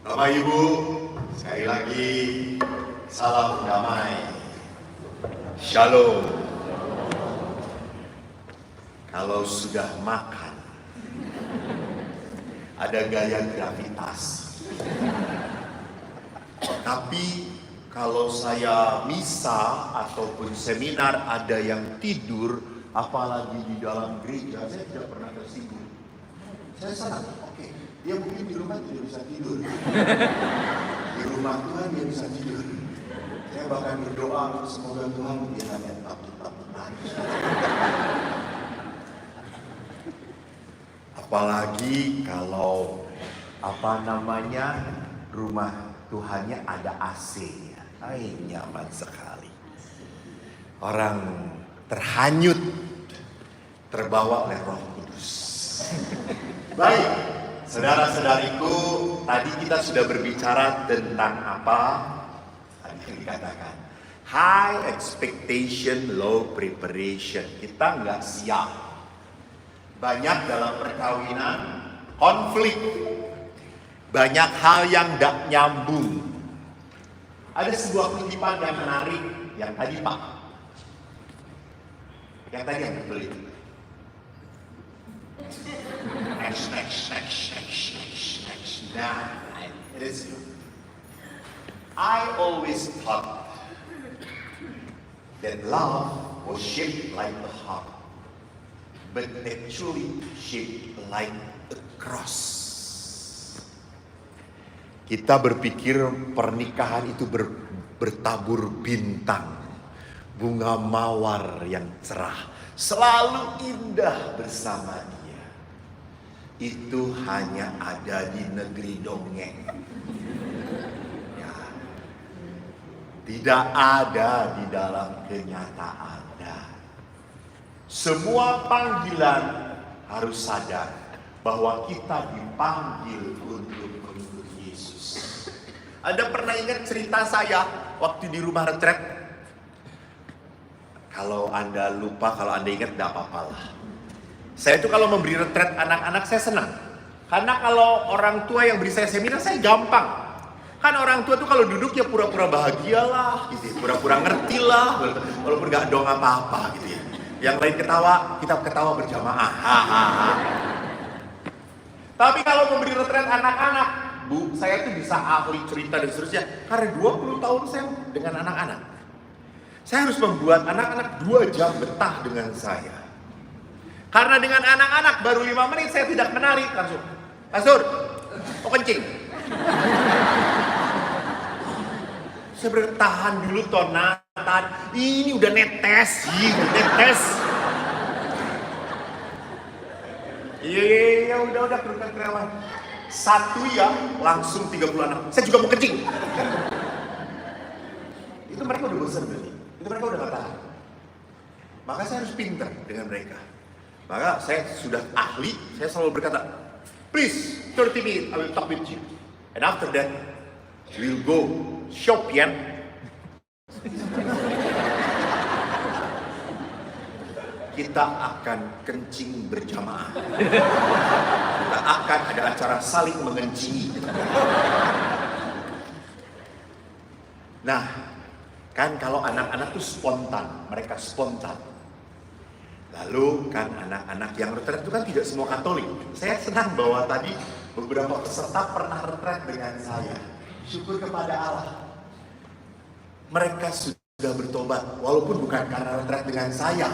Bapak Ibu, sekali lagi salam damai. Shalom. Kalau sudah makan, ada gaya gravitas. Tapi kalau saya misa ataupun seminar ada yang tidur, apalagi di dalam gereja, saya tidak pernah tersinggung. Saya senang, oke. Dia mungkin di rumah tidak bisa tidur. Di rumah Tuhan dia bisa tidur. Saya bahkan berdoa, semoga Tuhan dia hanya tetap menangis. Apalagi kalau rumah Tuhannya ada AC-nya. Nyaman sekali. Orang terhanyut, terbawa oleh Roh Kudus. Baik, saudara-saudariku, tadi kita sudah berbicara tentang apa? Tadi yang dikatakan high expectation, low preparation. Kita nggak siap. Banyak dalam perkawinan konflik. Banyak hal yang tidak nyambung. Ada sebuah kutipan yang menarik, yang tadi Pak. Yang tadi yang betul itu. Next. Nah, it is. I always thought that love was shaped like a heart, but actually shaped like a cross. Kita berpikir pernikahan itu bertabur bintang, bunga mawar yang cerah, selalu indah bersama dia. Itu hanya ada di negeri dongeng. Ya. Tidak ada di dalam kenyataan. Semua panggilan harus sadar bahwa kita dipanggil untuk mengikut Yesus. Anda pernah ingat cerita saya waktu di rumah retret? Kalau Anda lupa, kalau Anda ingat, tidak apa-apalah. Saya itu kalau memberi retret anak-anak saya senang. Karena kalau orang tua yang beri saya seminar, saya gampang. Kan orang tua tuh kalau duduk ya pura-pura bahagialah, gitu, pura-pura ngerti lah, walaupun nggak dong apa-apa gitu ya. Yang lain ketawa, kita ketawa berjamaah. Tapi kalau memberi retret anak-anak, Bu, saya tuh bisa ahli cerita dan seterusnya. Karena 20 tahun saya dengan anak-anak. Saya harus membuat anak-anak 2 jam betah dengan saya. Karena dengan anak-anak baru 5 menit saya tidak menarik langsung. Pastor, mau kencing? Saya bertahan dulu tonatan. Ini udah netes. Iya, udah kerukan-kerukan. Satu ya, langsung 30 anak. Saya juga mau kencing. Itu mereka udah bosan berarti. Itu mereka udah gak tahan. Maka saya harus pintar dengan mereka. Maka saya sudah ahli, saya selalu berkata, please, 30 minutes, I will talk with you. And after that, we'll go shopping. Kita akan kencing berjamaah. Kita akan ada acara saling mengencingi. Nah, kan kalau anak-anak tuh spontan, mereka spontan. Lalu kan anak-anak yang retret itu kan tidak semua Katolik. Saya senang bahwa tadi beberapa peserta pernah retret dengan saya. Syukur kepada Allah. Mereka sudah bertobat, walaupun bukan karena retret dengan saya.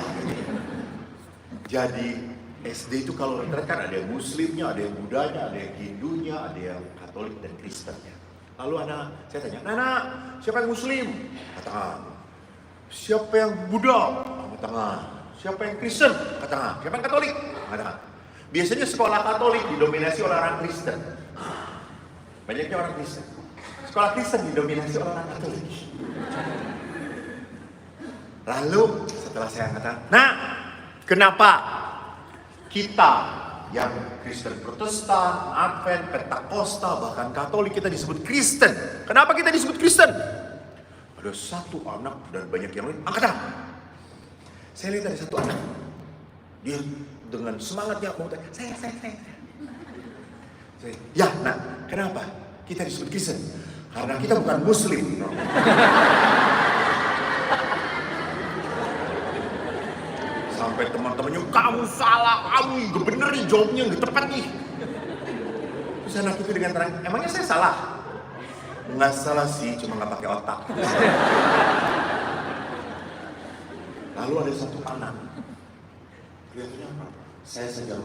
Jadi SD itu kalau retret kan ada yang Muslimnya, ada yang Budanya, ada yang Hindunya, ada yang Katolik dan Kristennya. Lalu saya tanya, Nana, siapa yang Muslim? Angkat tangan. Siapa yang Buddha? Angkat tangan. Siapa yang Kristen? Angkat tangan. Siapa yang Katolik? Angkat tangan. Biasanya sekolah Katolik didominasi oleh orang Kristen. Banyaknya orang Kristen. Sekolah Kristen didominasi oleh orang Katolik. Lalu setelah saya angkat, nah, kenapa kita yang Kristen Protestan, Advent, Pentakosta, bahkan Katolik kita disebut Kristen? Kenapa kita disebut Kristen? Ada satu anak dan banyak yang lain angkat tangan. Saya lihat ada satu anak, dia dengan semangatnya mau tanya, saya. Ya, nak, kenapa? kita disebut Kristen? Karena kita bukan Muslim. Sampai teman-temannya, kamu salah, kamu gak bener nih, jawabnya gak tepat nih. Terus anak itu dengan terang, emangnya saya salah? Nggak salah sih, cuma nggak pakai otak. Lalu ada satu anak, kelihatannya apa? Saya sedang,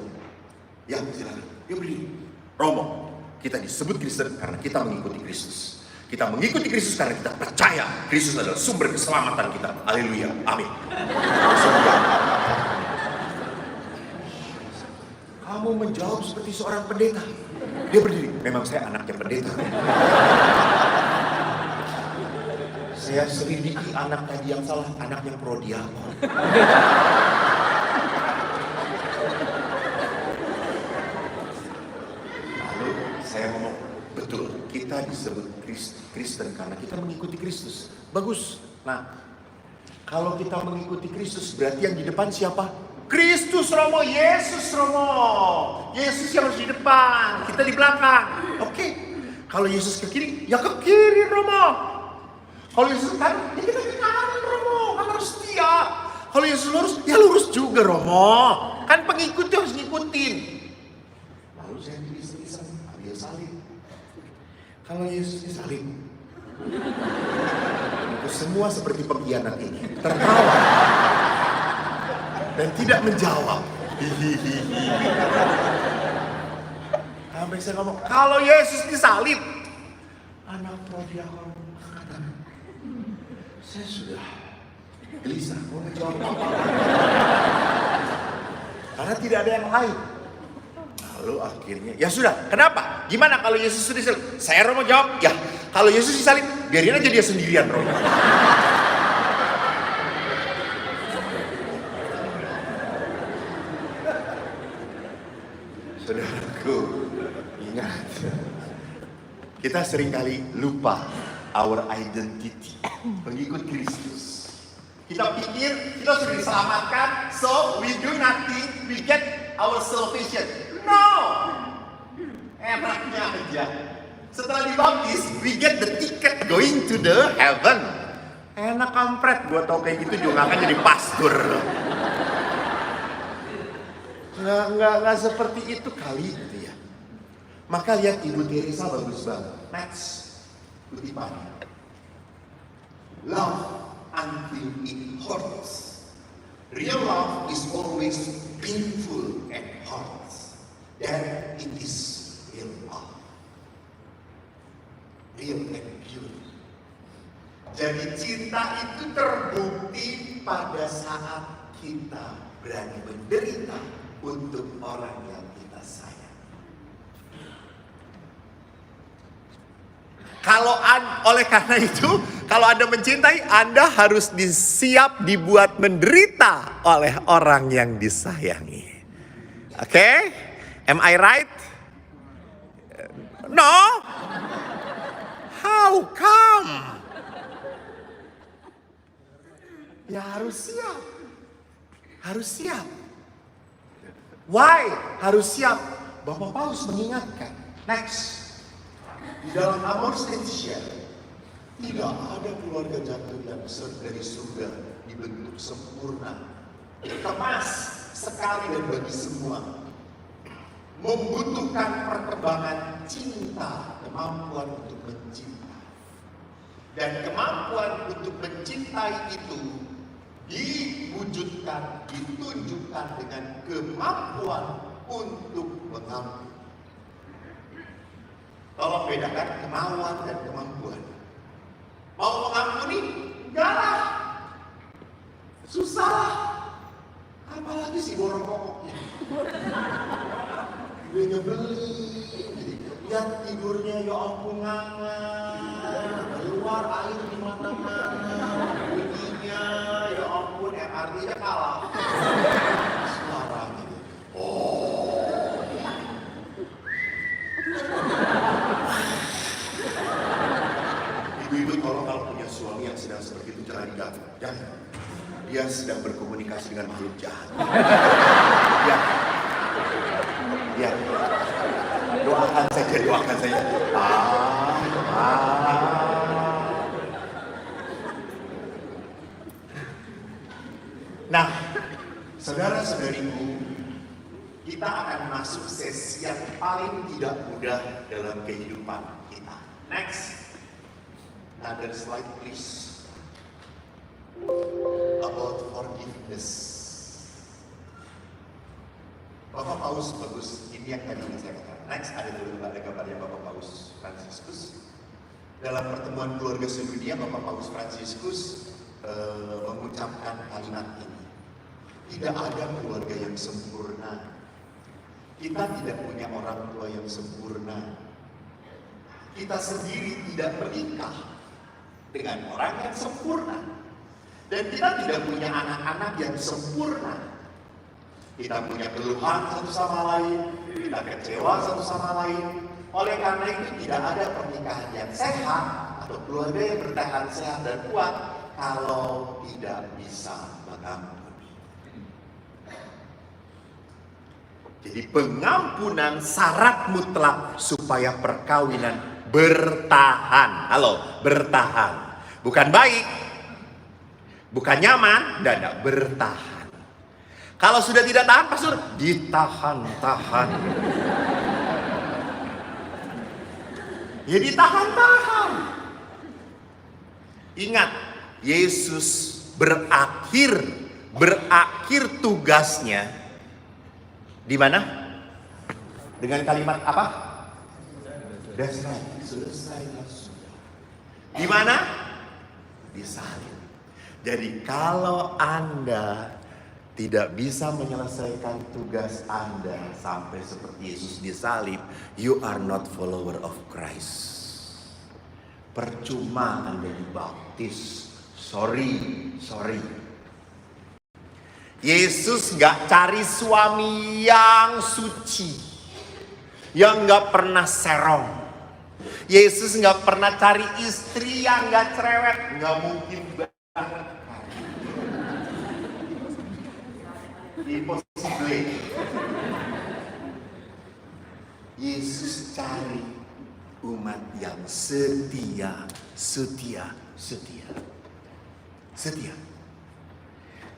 ya silakan, dia berdiri. Romo, kita disebut Kristen karena kita mengikuti Kristus. Kita mengikuti Kristus karena kita percaya Kristus adalah sumber keselamatan kita. Haleluya, amin. Kamu menjawab seperti seorang pendeta. Dia berdiri, memang saya anaknya pendeta. Saya selidiki anak tadi yang salah, anaknya prodiakon. Lalu saya ngomong, betul, kita disebut Kristen karena kita mengikuti Kristus. Bagus. Nah, kalau kita mengikuti Kristus, berarti yang di depan siapa? Kristus, Romo, Yesus, Romo. Yesus yang harus di depan, kita di belakang. Oke. Kalau Yesus ke kiri, ya ke kiri, Romo. Kalau Yesus ke kanan, ya kita ke kanan, Romo. Kan harus setia. Kalau Yesus lurus, ya lurus juga, Romo. Kan pengikutnya harus ngikutin. Lalu saya pilih ambil salib. Kalau Yesus disalib, itu semua seperti pengkhianat ini tertawa dan tidak menjawab. Sampai saya ngomong, kalau Yesus disalib, anak prodiakon mengatakan, saya sudah gelisah mau menjawab apa. Karena tidak ada yang lain. Lalu akhirnya, ya sudah, kenapa? Gimana kalau Yesus disalib? Saya Romo jawab, ya kalau Yesus disalib, biarin aja dia sendirian, Romo. Saudaraku, ingat, kita seringkali lupa our identity, pengikut Kristus. Kita pikir kita sudah diselamatkan, so we do nothing, we get our salvation. No! Enaknya aja. Setelah dibaptis, we get the ticket going to the heaven. Enak kampret, gua tau kayak gitu juga gak akan jadi pastor. Nggak seperti itu kali gitu ya. Maka lihat Ibu Teresa bagus banget. Next, kutipannya. Love until it hurts. Real love is always painful and hurts. Then it is real love. Real and pure. Jadi cinta itu terbukti pada saat kita berani menderita untuk orang yang kita sayang. Oleh karena itu, kalau Anda mencintai, Anda harus siap dibuat menderita oleh orang yang disayangi. Oke? Am I right? No? How come? Ya harus siap. Harus siap. Why? Harus siap. Bapak Paulus mengingatkan. Next. Di dalam Amor Laetitia, tidak ada keluarga jatuh yang dari surga dibentuk sempurna, dikemas sekali dan bagi semua. Membutuhkan perkembangan cinta, kemampuan untuk mencinta. Dan kemampuan untuk mencintai itu diwujudkan, ditunjukkan dengan kemampuan untuk mengampuni. Tolong bedakan kemauan dan kemampuan. Mau mengampuni? Enggak lah. Susah. Apalagi si borong kokoknya. Dia nyebelin. Lihat tidurnya, ya ampun ngangan. Keluar air di mana-mana. Bunyinya, ya ampun MRT-nya kalah. Suaranya. Oh. Ibu-ibu kalau punya suami yang sedang seperti itu jangan diganggu. Jangan. Dia sedang berkomunikasi dengan makhluk jahat. Ya. Doakan saja. Nah, saudara-saudariku, kita akan masuk sesi yang paling tidak mudah dalam kehidupan kita. Next, another slide please. About forgiveness. Bapak Paus bagus, ini yang tadi saya katakan. Next, ada gambarnya Bapak Paus Fransiskus. Dalam pertemuan keluarga sedunia, Bapak Paus Fransiskus mengucapkan kalimat ini. Tidak ada keluarga yang sempurna. Kita tidak punya orang tua yang sempurna. Kita sendiri tidak menikah dengan orang yang sempurna. Dan kita tidak punya anak-anak yang sempurna. Kita punya keluhan satu sama lain, kita kecewa satu sama lain. Oleh karena itu tidak ada pernikahan yang sehat atau keluarga yang bertahan sehat dan kuat kalau tidak bisa mengampuni. Jadi pengampunan syarat mutlak supaya perkawinan bertahan. Halo, bertahan. Bukan baik, bukan nyaman, dan bertahan. Kalau sudah tidak tahan, pastor, ditahan-tahan. Ya ditahan-tahan. Ingat, Yesus berakhir tugasnya di mana? Dengan kalimat apa? Selesai. Di mana? Di salib. Jadi kalau Anda tidak bisa menyelesaikan tugas Anda sampai seperti Yesus disalib, you are not follower of Christ. Percuma Anda dibaptis. Sorry. Yesus gak cari suami yang suci, yang gak pernah serong. Yesus gak pernah cari istri yang gak cerewet. Gak mungkin banget. Impossible. Yesus cari umat yang setia.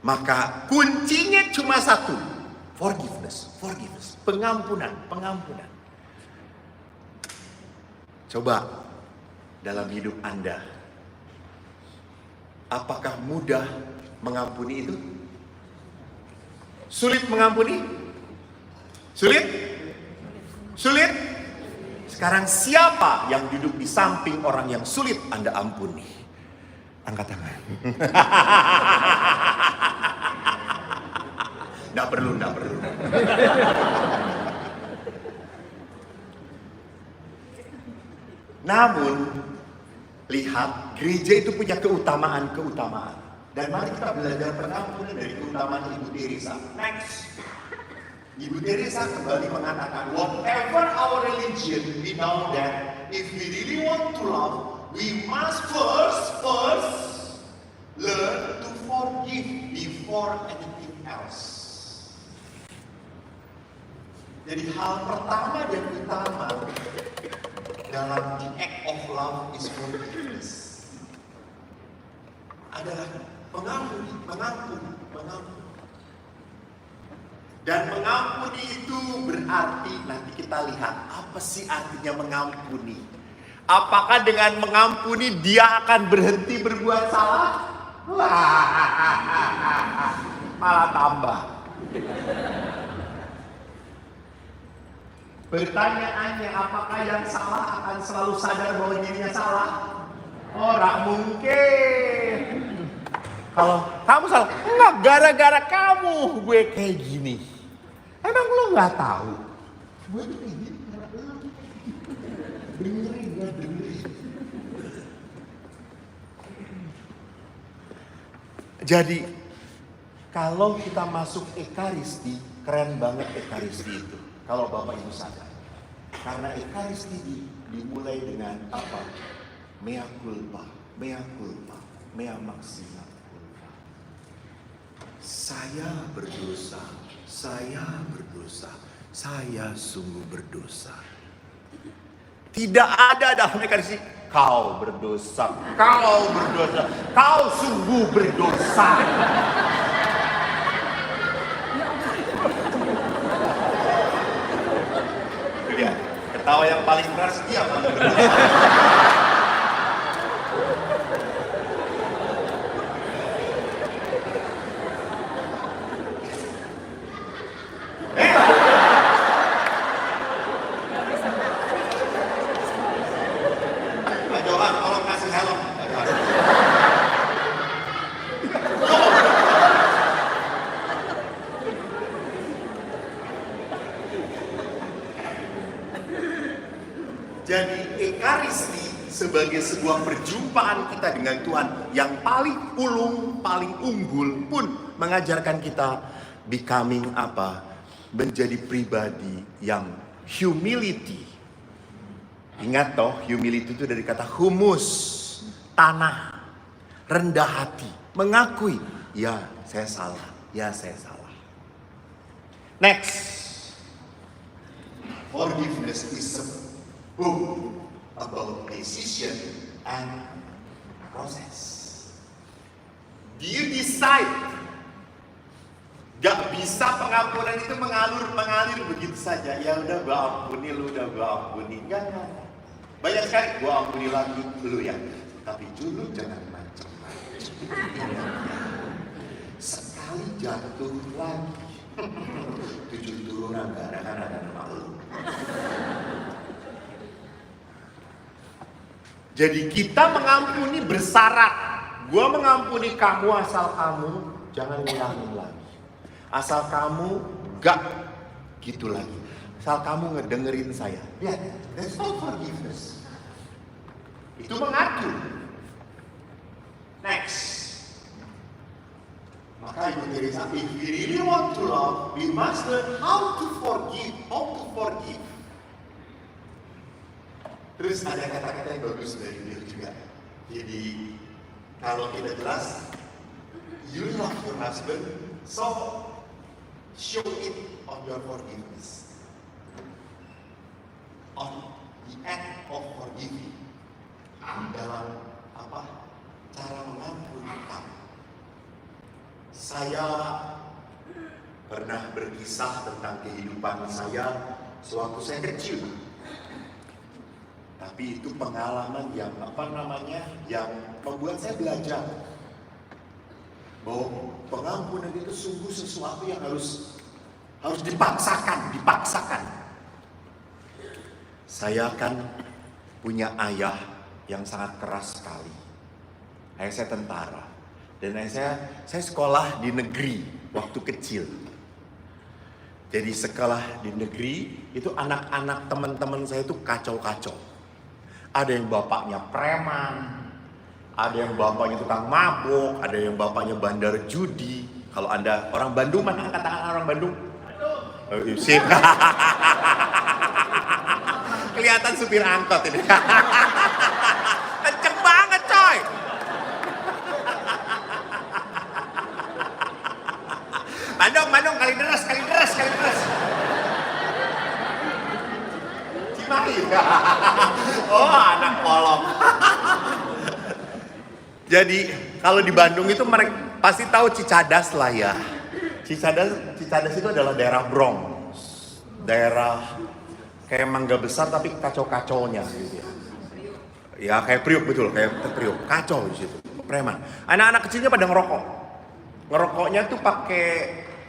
Maka kuncinya cuma satu, forgiveness, pengampunan. Coba dalam hidup Anda, apakah mudah mengampuni itu? Sulit mengampuni? Sulit? Sekarang siapa yang duduk di samping orang yang sulit Anda ampuni? Angkat tangan. Nggak perlu. Namun, lihat, gereja itu punya keutamaan. Dan mari kita belajar pengampunan dari keutamaan Ibu Teresa. Next. Ibu Teresa kembali mengatakan, whatever our religion, we know that if we really want to love, we must first learn to forgive before anything else. Jadi hal pertama dan utama dalam the act of love is forgiveness. Adalah mengampuni. Dan mengampuni itu berarti, nanti kita lihat apa sih artinya mengampuni. Apakah dengan mengampuni dia akan berhenti berbuat salah? Malah tambah. Pertanyaannya, apakah yang salah akan selalu sadar bahwa dirinya salah? Ora mungkin. Kalau kamu salah, enggak, gara-gara kamu gue kayak gini. Emang lo nggak tahu? Gue tuh kayak gini karena lo. Dengerin. Jadi kalau kita masuk Ekaristi, keren banget Ekaristi itu. Kalau Bapak Ibu sadar. Karena Ekaristi dimulai dengan apa? Mea culpa, mea maxima culpa. Saya berdosa, saya sungguh berdosa. Tidak ada dalam Ekaristi, kau berdosa, kau sungguh berdosa. Itu dia, ketawa yang paling keras dia paling berdosa. Jadi Ekaristi sebagai sebuah perjumpaan kita dengan Tuhan yang paling ulung, paling unggul pun mengajarkan kita becoming apa? Menjadi pribadi yang humility. Ingat toh, humility itu dari kata humus, tanah, rendah hati, mengakui, ya saya salah, ya saya salah. Next, forgiveness is a book about decision and process. Do you decide? Gak bisa pengampunan itu mengalir begitu saja. Ya udah gua ampuni, lu udah gua ampuni. Enggak. Banyak sekali gua ampuni lagi lu ya. Tapi dulu jangan macam-macam. Sekali jatuh lagi. 7 turunan gak ada nama lu. Jadi kita mengampuni bersyarat. Gua mengampuni kamu asal kamu jangan ngulangin lagi. Asal kamu gak gitu lagi. Asal kamu ngedengerin saya. Ya, that's not forgiveness. Itu mengatur. Next. Maka Ibu Teresa, if we really want to love, we must learn how to forgive. How to forgive. Terus ada kata-kata yang bagus dari dia juga. Jadi kalau tidak jelas, you love your husband, so show it on your forgiveness, on the act of forgiving, dalam apa? Cara mengampuni kamu. Saya pernah berkisah tentang kehidupan saya sewaktu saya kecil. Tapi itu pengalaman yang yang membuat saya belajar bahwa pengampunan itu sungguh sesuatu yang harus dipaksakan. Saya kan punya ayah yang sangat keras sekali. Ayah saya tentara dan ayah saya sekolah di negeri waktu kecil. Jadi sekolah di negeri itu anak-anak teman-teman saya itu kacau-kacau. Ada yang bapaknya preman, ada yang bapaknya tukang mabuk, ada yang bapaknya bandar judi. Kalau Anda orang Bandung, mana angkat tangan orang Bandung? Sip. Kelihatan supir angkot ini. Kenceng banget coy. Bandung, kali deres. Oh, anak kolong. Jadi kalau di Bandung itu mereka pasti tahu Cicadas lah ya. Cicadas itu adalah daerah Bronx. Daerah kayak Mangga Besar tapi kacau-kacaunya gitu ya. Ya kayak Priuk, betul, kayak Priuk. Kacau di situ. Preman. Anak-anak kecilnya pada ngerokok. Ngerokoknya tuh pakai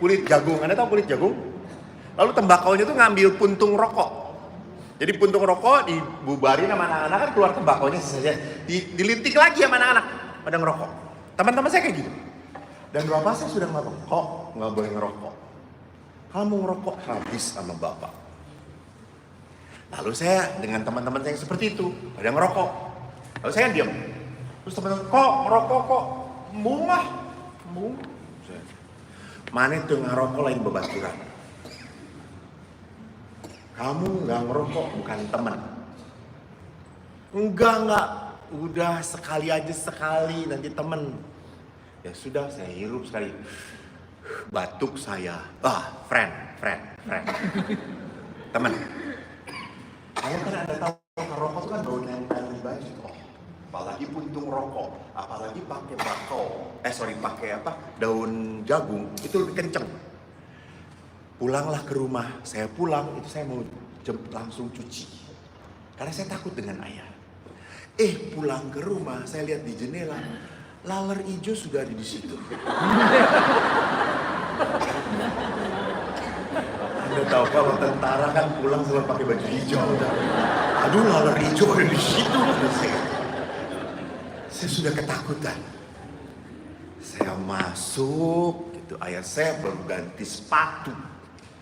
kulit jagung. Anda tahu kulit jagung? Lalu tembakonya tuh ngambil puntung rokok. Jadi puntung rokok dibubarin sama anak-anak, kan keluar tembakonya saja. Dilinting lagi sama anak-anak pada ngerokok. Teman-teman saya kayak gitu. Dan bapak saya sudah ngomong, kok nggak boleh ngerokok. Kamu ngerokok habis sama bapak. Lalu saya dengan teman-teman saya yang seperti itu, pada ngerokok. Lalu saya diam. Terus teman-teman, kok ngerokok kok? Mungah. Mana itu ngerokok lain bebaturan. Kamu nggak ngerokok bukan teman. Enggak. Udah sekali nanti temen. Ya sudah, saya hirup sekali. Batuk saya. Friend. Teman. Saya kan Anda tahu ngerokok itu kan bau nempel di baju. apalagi puntung rokok, apalagi pakai pakai daun jagung, itu lebih kenceng. Pulanglah ke rumah, saya pulang itu saya mau langsung cuci, karena saya takut dengan ayah. Pulang ke rumah saya lihat di jendela, laler hijau sudah ada di situ. Anda tahu kalau tentara kan pulang selalu pakai baju hijau. Aduh, laler hijau ada di situ. Saya sudah ketakutan. Saya masuk, gitu. Ayah saya baru ganti sepatu.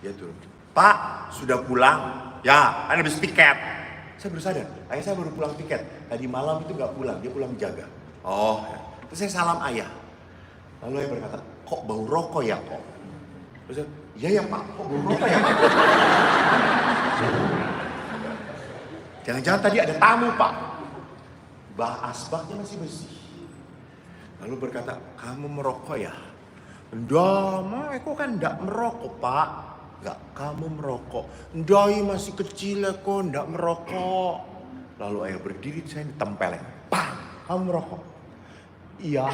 Dia turun. Pak, sudah pulang? Ya, Anda habis piket. Saya baru sadar, ayah saya baru pulang piket. Tadi malam itu nggak pulang, dia pulang jaga. Oh, ya. Terus saya salam ayah. Lalu ayah berkata, kok bau rokok ya kok? Terus saya, iya ya Pak, kok bau rokok ya Pak? Jangan-jangan tadi ada tamu Pak. Asbaknya masih bersih. Lalu berkata, kamu merokok ya? Nggak, aku kan nggak merokok Pak. Nggak, kamu merokok. Ndai masih kecil kok, nggak merokok. Lalu ayah berdiri, saya ditempelin. Pang, kamu merokok? Iya.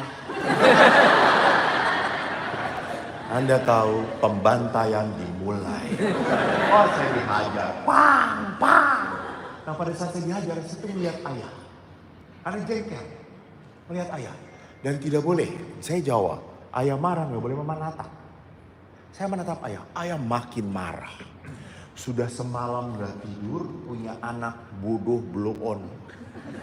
Anda tahu pembantaian dimulai. Oh, saya dihajar. Pang. Nah pada saat saya dihajar, saya tuh melihat ayah. Karena jengkel. Melihat ayah. Dan tidak boleh, saya jawab. Ayah marah, nggak boleh menatap. Saya menatap ayah. Ayah makin marah. Sudah semalam nggak tidur, punya anak bodoh blow on.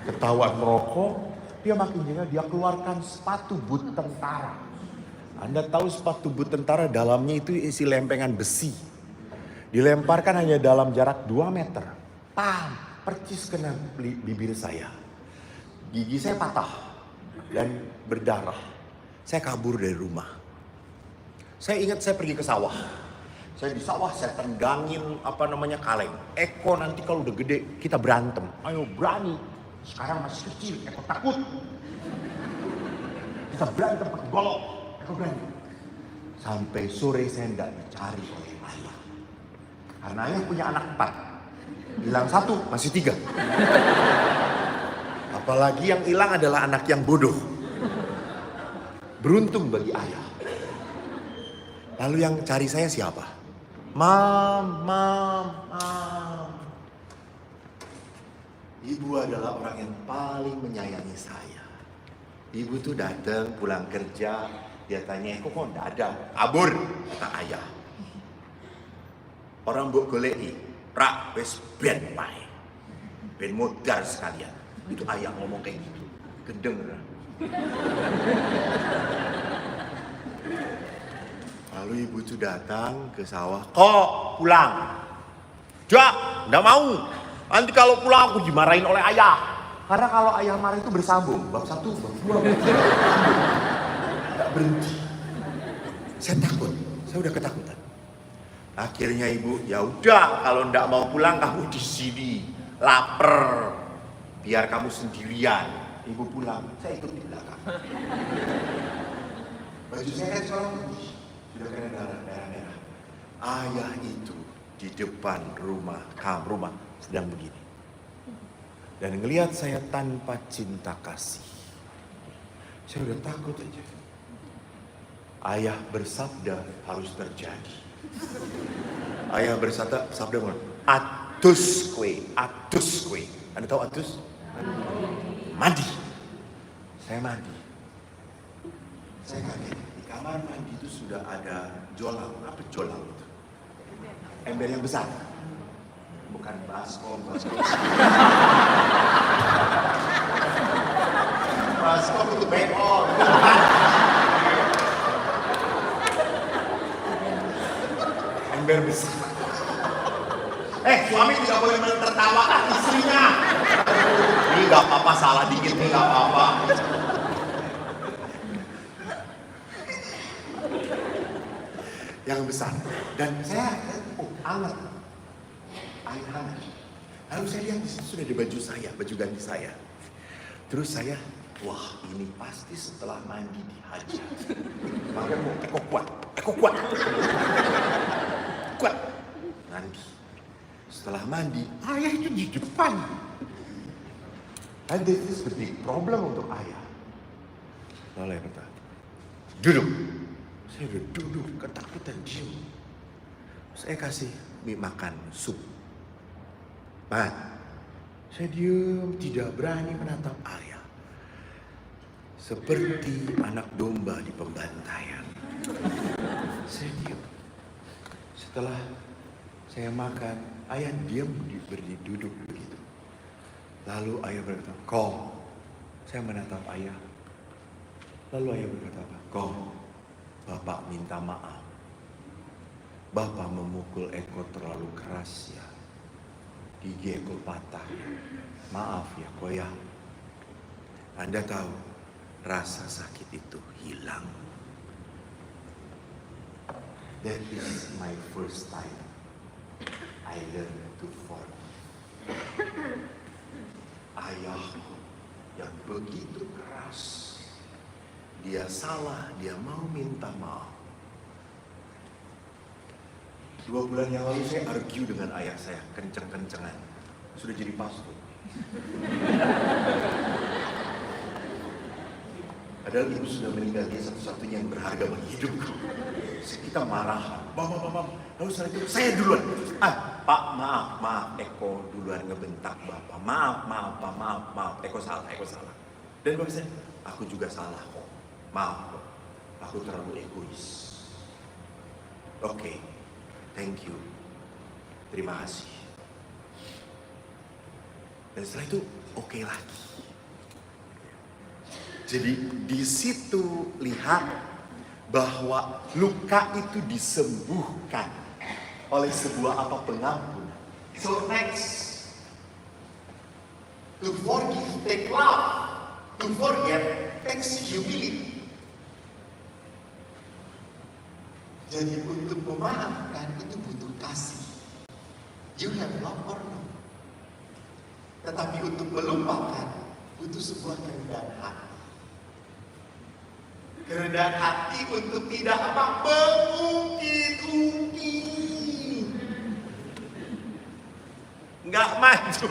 Ketahuan merokok, dia makin jengkel. Dia keluarkan sepatu boot tentara. Anda tahu sepatu boot tentara dalamnya itu isi lempengan besi. Dilemparkan hanya dalam jarak 2 meter. Pam, percis kena bibir saya. Gigi saya patah dan berdarah. Saya kabur dari rumah. Saya ingat saya pergi ke sawah. Saya di sawah, saya tenggangin kaleng. Eko nanti kalau udah gede kita berantem. Ayo berani. Sekarang masih kecil, Eko takut. Kita berantem pakai golok. Eko berani. Sampai sore saya tidak dicari oleh ayah. Karena ayah punya anak 4. Hilang 1, masih 3. Apalagi yang hilang adalah anak yang bodoh. Beruntung bagi ayah. Lalu yang cari saya siapa? Mam. Ibu adalah orang yang paling menyayangi saya. Ibu tuh datang pulang kerja, dia tanya, kok enggak ada? Kabur, kata ayah. Orang mbok goleki, rak wis ben wae. Ben modar sekalian. Itu ayah ngomong kayak gitu. Gendeng. Lalu ibu itu datang ke sawah. Kok pulang? Jak, enggak mau. Nanti kalau pulang aku dimarahin oleh ayah. Karena kalau ayah marah itu bersambung. Bab 1, bab 2, bab 3. Enggak berhenti. Saya takut. Saya udah ketakutan. Akhirnya ibu, ya udah kalau enggak mau pulang kamu di sini. Lapar. Biar kamu sendirian. Ibu pulang. Saya ikut di belakang. Baju saya kan sekarang sudah kena darah-darah. Ayah itu di depan rumah sedang begini. Dan ngelihat saya tanpa cinta kasih. Saya udah takut aja. Ayah bersabda harus terjadi. Ayah bersabda atus kue. Anda tahu atus? Mandi. Saya mandi. Saya kaget. Di kamar mandi itu sudah ada jolang. Apa jolang itu? Ember yang besar. Bukan baskom. Baskom itu beol. Ember besar. Suami tidak boleh menertawakan istrinya. Ini gak apa-apa, salah dikit nih gak apa-apa. Yang besar. Dan saya, hangat. Air hangat. Lalu saya lihat di situ sudah di baju saya, baju ganti saya. Terus saya, wah ini pasti setelah mandi dihajar. Makanya mau Eko kuat. Kuat. Mandi. Setelah mandi, ayah itu di depan. And this is the big problem untuk ayah. Lalu ayah kata, duduk. Saya udah duduk, ketakutan, diem. Saya kasih mie makan, sup. Makan. Saya diem, tidak berani menatap ayah. Seperti anak domba di pembantaian. Saya diem. Setelah saya makan, ayah diam berdiri duduk begitu. Lalu ayah berkata, "Kong." Saya menatap ayah. Lalu ayah berkata apa? "Kong, Bapak minta maaf. Bapak memukul Eko terlalu keras ya. Gigi Eko patah. Maaf ya Koya. Anda tahu rasa sakit itu hilang." That is my first time I learned to forgive. Ayahku yang begitu keras, dia salah, dia mau minta maaf. 2 bulan yang lalu saya argue dengan ayah saya, kenceng-kencengan. Sudah jadi pastor. Padahal ibu sudah meninggal, dia satu-satunya yang berharga bagi hidupku. Kita marah, bam. Lalu setelah itu saya duluan. Pak, maaf, Eko duluan ngebentak Bapak. Maaf, Eko salah. Dan Bapak saya, aku juga salah kok. Maaf kok, aku terlalu egois. Oke, thank you. Terima kasih. Dan setelah itu oke lagi. Jadi di situ lihat bahwa luka itu disembuhkan oleh sebuah pengampunan. So next, to forgive take love, to forget takes humility. Jadi untuk memaafkan itu butuh kasih. You have love or no? Tetapi untuk melupakan butuh sebuah kerendahan hati. Kerendahan hati untuk tidak mengungkit-ungkit. Nggak maju.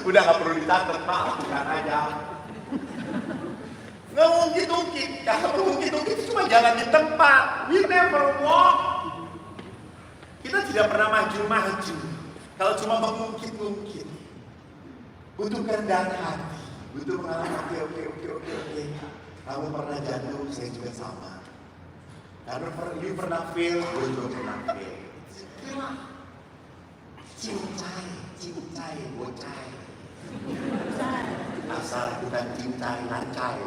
Udah nggak perlu dicatat, Pak, lakukan aja. Nggak mungkit-ungkit. Kalau mungkit-ungkit itu cuma jalan di tempat. We never walk. Kita tidak pernah maju-maju. Kalau cuma mengungkit-ungkit. Butuh kerendahan hati. Butuh pengalaman, oke. Kamu pernah jatuh, saya juga sama. Karena you pernah fail, gue juga pernah fail. Cincai, bocai. Asal bukan cincai, lancai.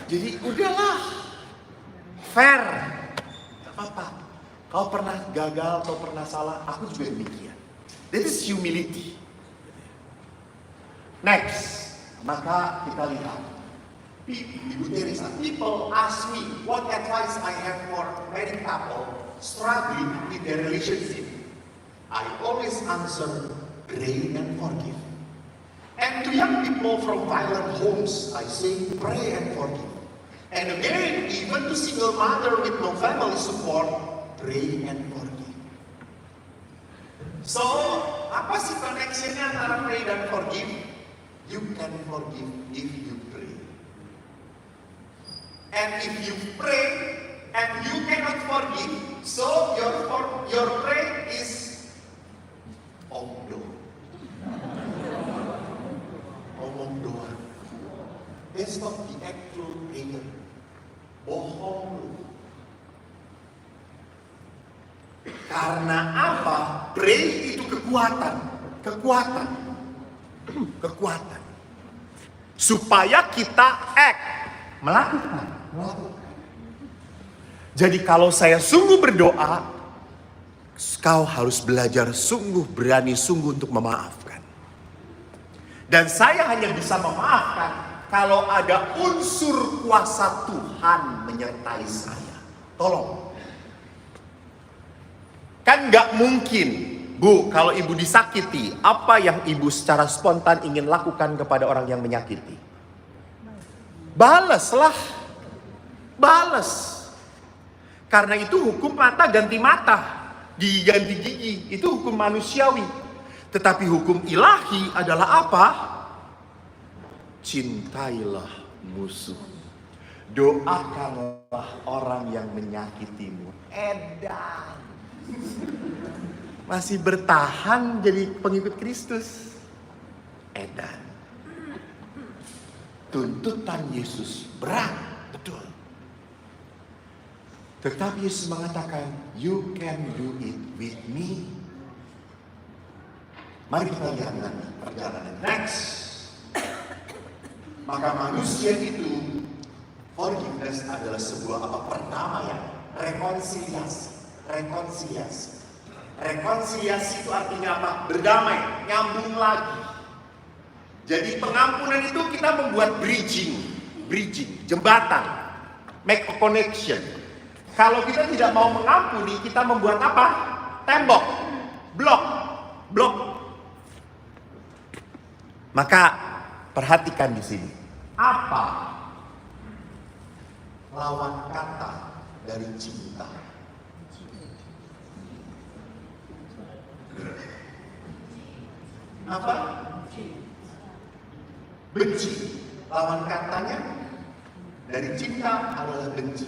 Jadi udahlah, fair. Gak apa-apa. Kau pernah gagal, kau pernah salah, aku juga demikian. That is humility. Next. Maka kita lihat, Ibu Teresa, people ask me what advice I have for married couple struggling in their relationship. I always answer, pray and forgive. And to young people from violent homes, I say, pray and forgive. And again, even to single mother with no family support, pray and forgive. So, apa sih connectionnya antara pray dan forgive? You can forgive if you pray. And if you pray and you cannot forgive, so your pray is omong doang. That's not the actual prayer. Bohong. Karena apa? Pray itu kekuatan. Supaya kita melakukan. Jadi kalau saya sungguh berdoa, kau harus belajar sungguh berani untuk memaafkan. Dan saya hanya bisa memaafkan kalau ada unsur kuasa Tuhan menyertai saya. Tolong. Kan gak mungkin, Bu, kalau ibu disakiti, apa yang ibu secara spontan ingin lakukan kepada orang yang menyakiti? Balas. Karena itu hukum mata ganti mata, gigi ganti gigi, itu hukum manusiawi. Tetapi hukum ilahi adalah apa? Cintailah musuh. Doakanlah orang yang menyakitimu. Edan. Masih bertahan jadi pengikut Kristus. Edan. Tuntutan Yesus berat, betul. Tetapi Yesus mengatakan, you can do it with me. Mari kita lihat lagi perjalanan. Next. Maka manusia itu, forgiveness adalah sebuah perdamaian, rekonsiliasi. Rekonsiliasi itu artinya apa? Berdamai, nyambung lagi. Jadi pengampunan itu kita membuat bridging, jembatan, make a connection. Kalau kita tidak mau mengampuni, kita membuat apa? Tembok, blok. Maka perhatikan di sini. Apa lawan kata dari cinta? Apa? Benci. Lawan katanya dari cinta adalah benci.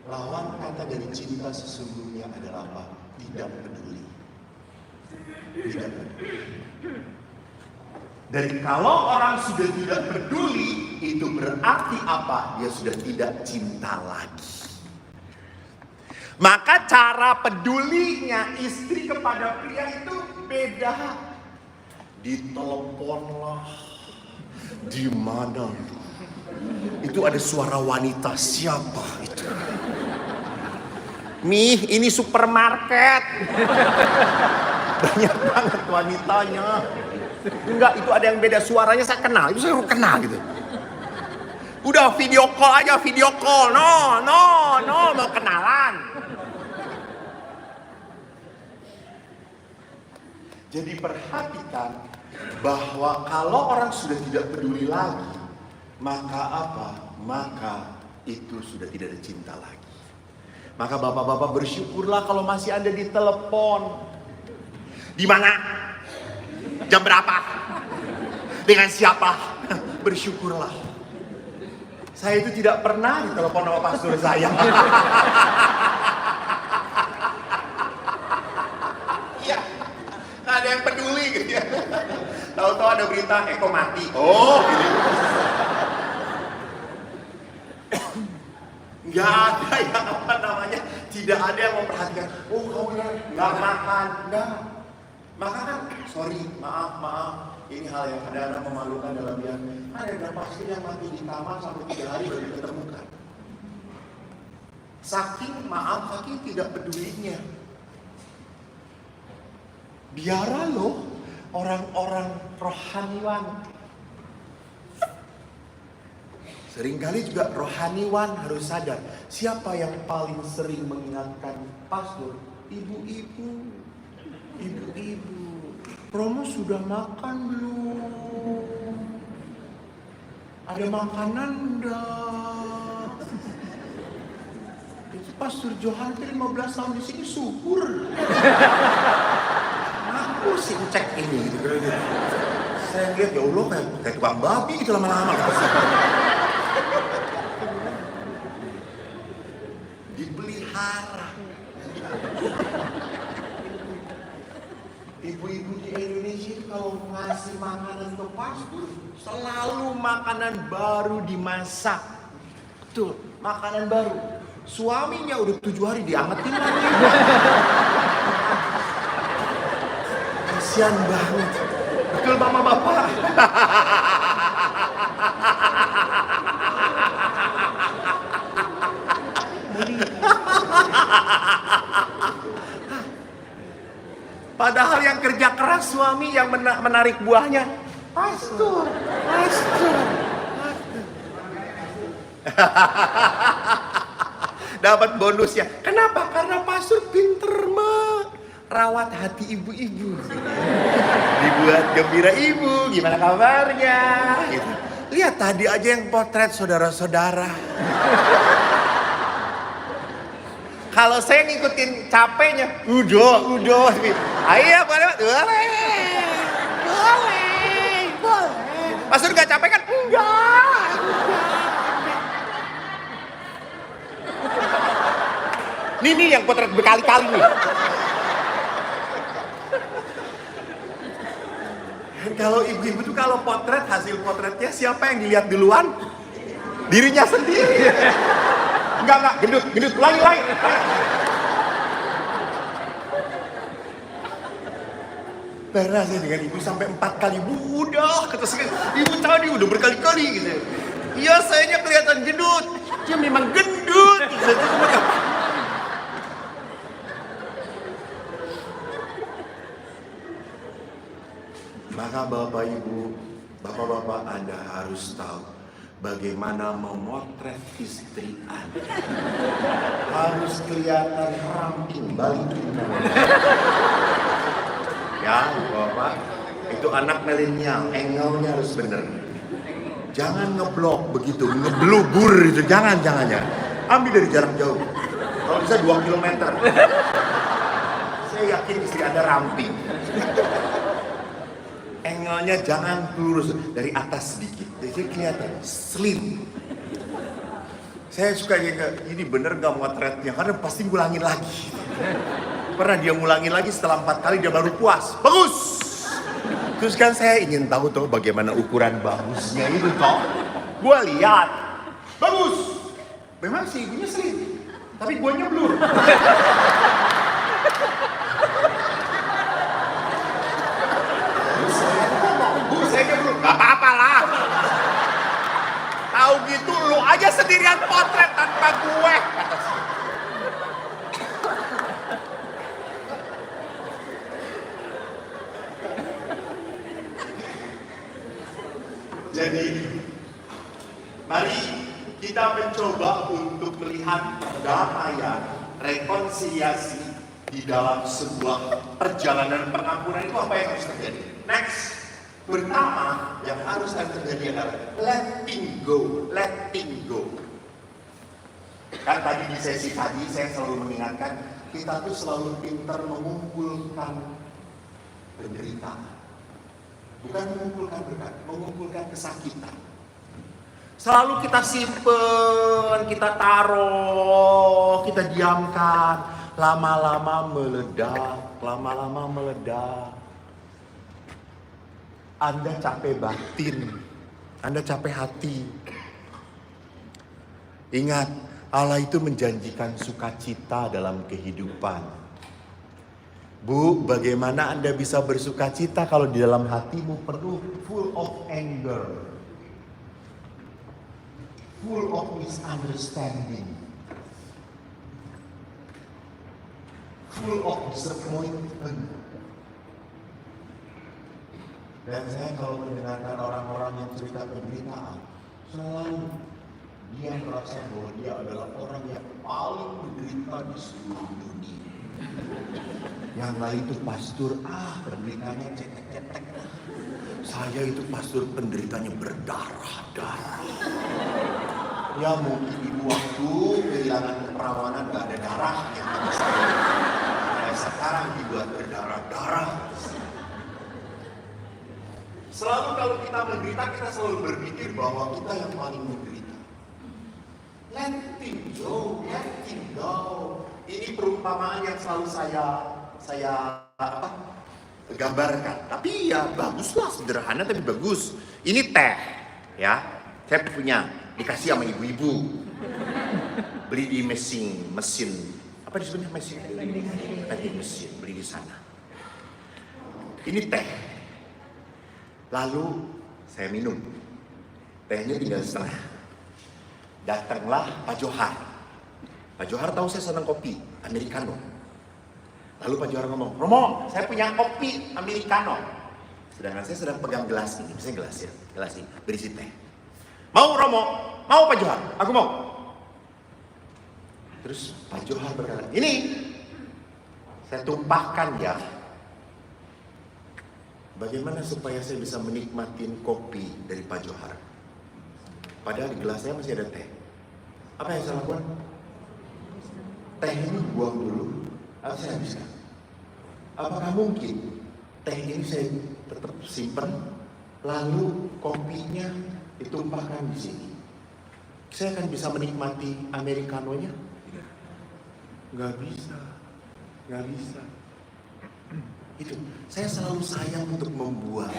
Lawan kata dari cinta sesungguhnya adalah apa? Tidak peduli. Dan kalau orang sudah tidak peduli, itu berarti apa? Dia sudah tidak cinta lagi. Maka cara pedulinya istri kepada pria itu beda. Diteleponlah. Di mana? Itu ada suara wanita. Siapa itu? Nih, ini supermarket. Banyak banget wanitanya. Enggak, itu ada yang beda suaranya, saya kenal. Itu saya kenal gitu. Udah video call aja, video call. No, mau kenalan. Jadi perhatikan bahwa kalau orang sudah tidak peduli lagi, maka apa? Maka itu sudah tidak ada cinta lagi. Maka bapak-bapak bersyukurlah kalau masih ada di telepon. Di mana? Jam berapa? Dengan siapa? Bersyukurlah. Saya itu tidak pernah ditelepon sama pastor saya. Iya, nggak ada yang peduli gitu ya. Tahu-tahu ada berita Eko mati. Oh, gitu. Nggak ada yang apa namanya, tidak ada yang memperhatikan. Oh, kamu nggak makan, nggak. Maka kan, sorry, maaf. Ini hal yang kadang-kadang memalukan dalam dia. Ada berapa sih yang mati di kamar sampai 3 hari baru ditemukan. Saking tidak pedulinya. Biarlah loh orang-orang rohaniwan. Seringkali juga rohaniwan harus sadar. Siapa yang paling sering mengingatkan pastor? Ibu-ibu. Promo sudah makan belum? Ada makanan enggak? Itu Pastor Johan 15 tahun di sini subur. Aku sih cek ini gitu. Saya lihat ya Allah kayak tukang babi itu lama-lama. Dipelihara. Ibu-ibu di Indonesia kalau ngasih makanan ke pastor, selalu makanan baru dimasak. Tuh, makanan baru. Suaminya udah 7 hari diangetin lagi. Kasian banget. Betul mama bapak. Padahal yang kerja keras suami yang menarik buahnya. Pastor. Dapat bonusnya. Kenapa? Karena pastor pinter merawat hati ibu-ibu. Dibuat gembira ibu. Gimana kabarnya? Gitu. Lihat tadi aja yang potret saudara-saudara. Kalau saya ngikutin capeknya, udah. Ayo boleh. Pastor nggak capek kan? Enggak. Ini yang potret berkali-kali nih. Dan kalau ibu-ibu tuh kalau potret, hasil potretnya siapa yang dilihat duluan? Dirinya sendiri. Enggak, gendut, ulangi. Pernah saya dengan ibu sampai 4 kali, Bu, udah, kata saya, ibu tadi udah berkali-kali gitu. Iya, sayanya kelihatan gendut. Dia memang gendut. Maka Bapak Ibu, Bapak-bapak, Anda harus tahu bagaimana memotret istri Anda. Harus kelihatan ramping, balikin. Ya, Bapak, itu anak milenial, angle-nya harus bener. Jangan ngeblok begitu, ngeblubur itu, jangan ya. Ambil dari jarak jauh. Kalau bisa 2 kilometer. Saya yakin istri Anda ramping. Angle-nya jangan lurus, dari atas sedikit. Jadi kelihatan slim. Saya suka ini bener gak motretnya, karena pasti ngulangin lagi. Pernah dia ngulangin lagi setelah 4 kali dia baru puas. Bagus. Terus kan saya ingin tahu tuh bagaimana ukuran bagusnya itu toh. Gua lihat. Bagus. Memang sih ibunya slim. Tapi guanya blur. Saya belum, gak apa-apa lah. Tahu gitu lu aja sendirian potret tanpa gue. Kata saya. Jadi, mari kita mencoba untuk melihat damaian, rekonsiliasi di dalam sebuah perjalanan pengampunan itu apa yang harus terjadi. Next. Pertama yang harus terjadi adalah letting go. Kan tadi di sesi tadi saya selalu mengingatkan, kita tuh selalu pintar mengumpulkan penderitaan. Bukan mengumpulkan berkat, mengumpulkan kesakitan. Selalu kita simpen, kita taruh, kita diamkan. Lama-lama meledak. Anda capek batin, Anda capek hati. Ingat, Allah itu menjanjikan sukacita dalam kehidupan. Bu, bagaimana Anda bisa bersukacita kalau di dalam hatimu penuh full of anger, full of misunderstanding, full of disappointment. Dan saya kalau mendengarkan orang-orang yang cerita penderitaan, selalu dia merasa bahwa dia adalah orang yang paling menderita di seluruh dunia. Yang lain itu pastor, penderitanya cetek-cetek. Saya itu pastor penderitanya berdarah-darah. Ya mungkin ibu waktu kehilangan keperawanan gak ada darahnya. Sekarang dibuat berdarah-darah. Selalu kalau kita menderita, kita selalu berpikir bahwa kita yang paling menderita. Letting go. Ini perumpamaan yang selalu saya gambarkan. Tapi ya baguslah, sederhana tapi bagus. Ini teh, ya. Saya punya, dikasih sama ibu-ibu. Beli di mesin. Apa disebutnya mesin? Vending mesin, beli di sana. Ini teh. Lalu saya minum. Tehnya tinggal setengah. Datanglah Pak Johar. Pak Johar tahu saya senang kopi Americano. Lalu Pak Johar ngomong, Romo, saya punya kopi Americano. Sedangkan saya sedang pegang gelas ini, misalnya gelas ini berisi teh. Mau Romo? Mau Pak Johar? Aku mau. Terus Pak Johar berkata, ini saya tumpahkan ya. Bagaimana supaya saya bisa menikmatin kopi dari Pak Johar? Padahal di gelas saya masih ada teh. Apa yang saya lakukan? teh ini buang dulu, atau saya habiskan? Apakah mungkin teh ini saya tetap simpan, lalu kopinya ditumpahkan di sini? Saya akan bisa menikmati americanonya? Nggak bisa. Itu, saya selalu sayang untuk membuat.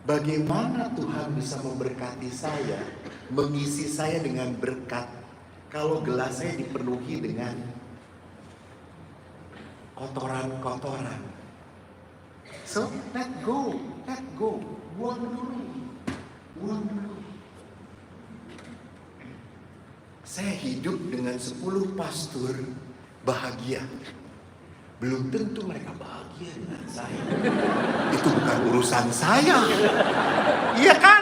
Bagaimana Tuhan bisa memberkati saya, mengisi saya dengan berkat, kalau gelas saya dipenuhi dengan kotoran-kotoran. So, let go, buang dulu. Saya hidup dengan 10 pastor bahagia. Belum tentu mereka bahagia dengan saya. Itu bukan urusan saya. Iya kan?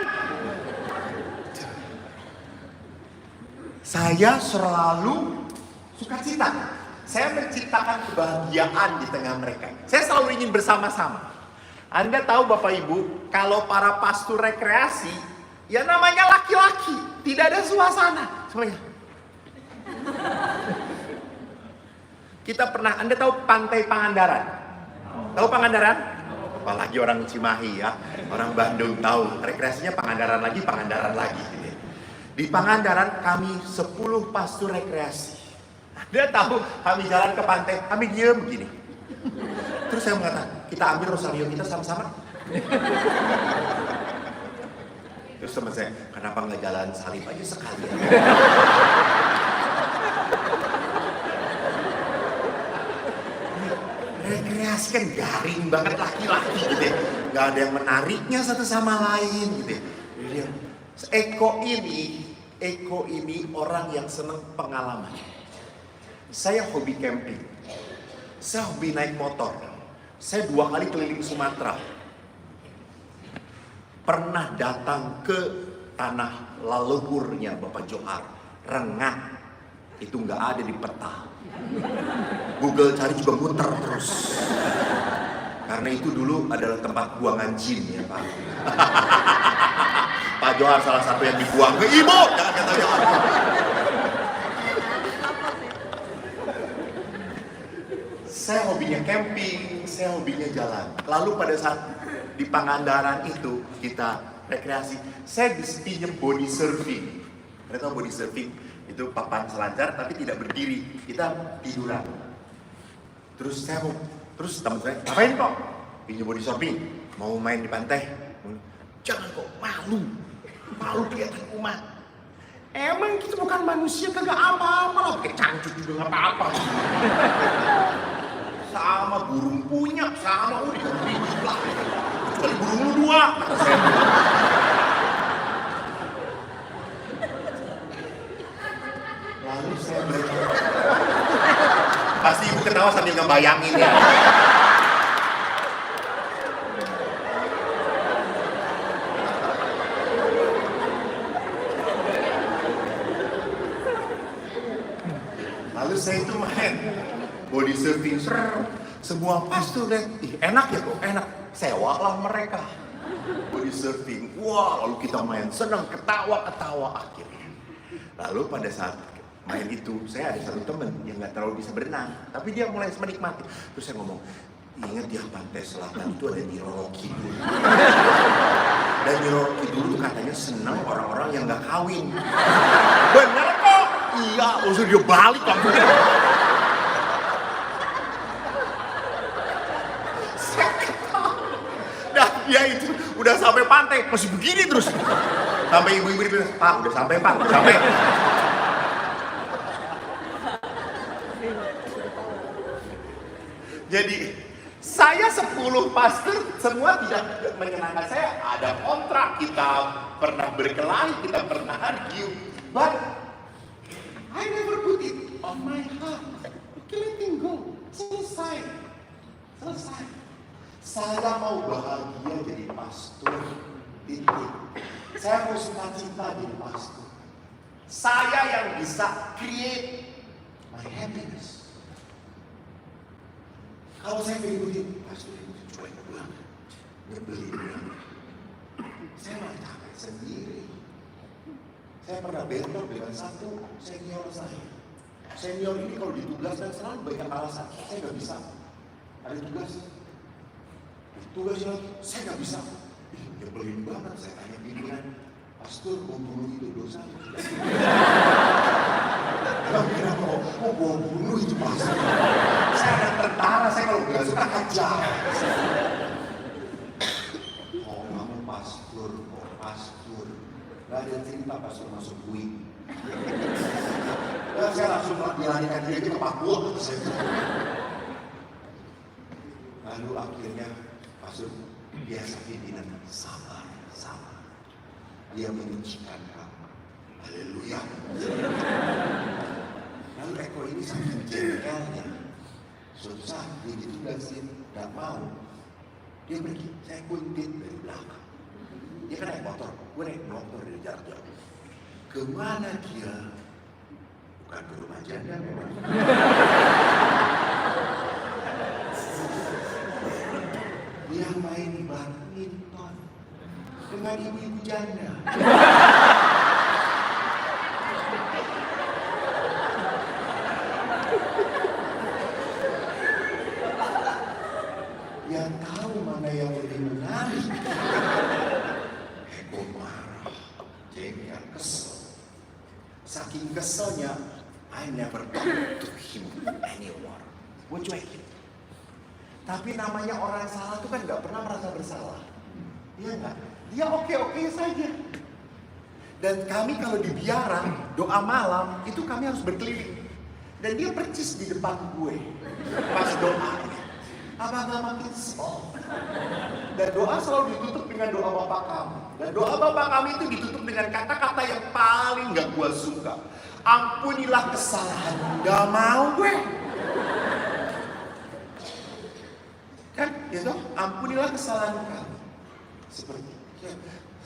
Saya selalu sukacita. Saya menciptakan kebahagiaan di tengah mereka. Saya selalu ingin bersama-sama. Anda tahu Bapak Ibu, kalau para pastor rekreasi, ya namanya laki-laki, tidak ada suasana. Semuanya. Kita pernah, Anda tahu Pantai Pangandaran? Tahu Pangandaran? Apalagi orang Cimahi ya, orang Bandung tahu. Rekreasinya Pangandaran lagi gitu. Di Pangandaran kami 10 pastor rekreasi. Dia tahu kami jalan ke pantai, kami diem begini. Terus saya mengatakan, kita ambil rosario kita sama-sama. Terus teman saya, kenapa nggak jalan salib aja sekali? Rekreasi kan garing banget laki-laki gitu ya. Gak ada yang menariknya satu sama lain gitu ya. Eko ini orang yang senang pengalaman. Saya hobi camping. Saya hobi naik motor. Saya 2 kali keliling Sumatera. Pernah datang ke tanah leluhurnya Bapak Johar, Rengat. Itu nggak ada di peta. Google cari juga muter terus. Karena itu dulu adalah tempat buangan jin ya Pak. Pak Johar salah satu yang dibuang ke Ibu. Jangan kata Johar. Saya hobinya camping, saya hobinya jalan. Lalu pada saat di Pangandaran itu kita rekreasi, saya pinjam body surfing. Anda tahu body surfing? Itu papan selancar tapi tidak berdiri, kita tiduran. Terus teman saya, ngapain kok? Pinjam body surfing, mau main di pantai. Jangan kok, malu kelihatan umat. Emang kita bukan manusia, kagak apa-apa lah, pakai cangcut juga nggak apa-apa. Sama burung punya, sama udah ribut lah. Kecuali burung lu 2, kata saya. Lalu saya pasti ibu ketawa sambil ngebayangin ya. Lalu saya itu main body surfing, semua pastor lihat, enak ya kok, enak. Sewalah mereka body surfing. Wah, lalu kita main senang, ketawa akhirnya. Lalu pada saat main itu, saya ada satu teman yang nggak terlalu bisa berenang, tapi dia mulai menikmati. Terus saya ngomong, ingat ya pantai selatan itu ada Nyi Roro Kidul. Dan Nyi Roro Kidul itu katanya senang orang-orang yang nggak kawin. Bener kok? Iya, langsung dia balik kamu. Nah, dia itu udah sampai pantai, masih begini terus. Sampai ibu-ibu bilang, Pak, udah sampai. Jadi saya 10 pastor semua tidak menyenangkan saya. Ada kontrak, kita pernah berkelahi, kita pernah argue, but I never put it on my heart. Okay, letting go. Selesai. Saya mau bahagia jadi pastor. Titik. Saya mau sukacita jadi pastor. Saya yang bisa create my happiness. Kalau saya ngikutin, pastor itu cuek banget, nyebelin banget. Saya malah capek sendiri. Saya pernah bentrok dengan satu senior saya. Senior ini kalau ditugaskan selalu banyak alasan. Saya nggak bisa. Ada tugas. Tugasnya lagi, saya nggak bisa. Nyebelin banget. Saya tanya pimpinan, pastor mau bunuh itu dosa. Kalau kira mau bunuh itu pasti. Saya ada tentara, saya kalau nggak suka kejar. Oh, kamu pastor, pastor. Gak ada cerita pastor masuk wing. Saya langsung dilarikan dia ke Papua. Lalu akhirnya pastor biasa pimpinan sabar. Dia menyucikan kamu. Haleluya. Lalu Eko ini sangat jengkelnya. Suatu saat dia ditugasin, gak mau. Dia pergi, saya kuntit dari belakang. Dia kan naik motor, gue naik motor dari jarak jauh. Kemana dia? Bukan ke rumah janda memang. Dia main badminton dengan ibu-ibu janda. Yang tahu mana yang lebih menarik. Eko marah, jengkel, kesel. Saking keselnya, I never talk to him anymore. Gue cuekin. Tapi namanya orang salah itu kan gak pernah merasa bersalah. Iya gak? Dia oke-oke saja. Dan kami kalau di biara, doa malam, itu kami harus berkeliling. Dan dia percis di depan gue. Pas doanya. Abang-abang makin soft. Dan doa selalu ditutup dengan doa Bapak kami. Dan doa Bapak kami itu ditutup dengan kata-kata yang paling gak gue suka. Ampunilah kesalahan. Gak mau gue. Kan, gitu? Ampunilah kesalahan kami. Seperti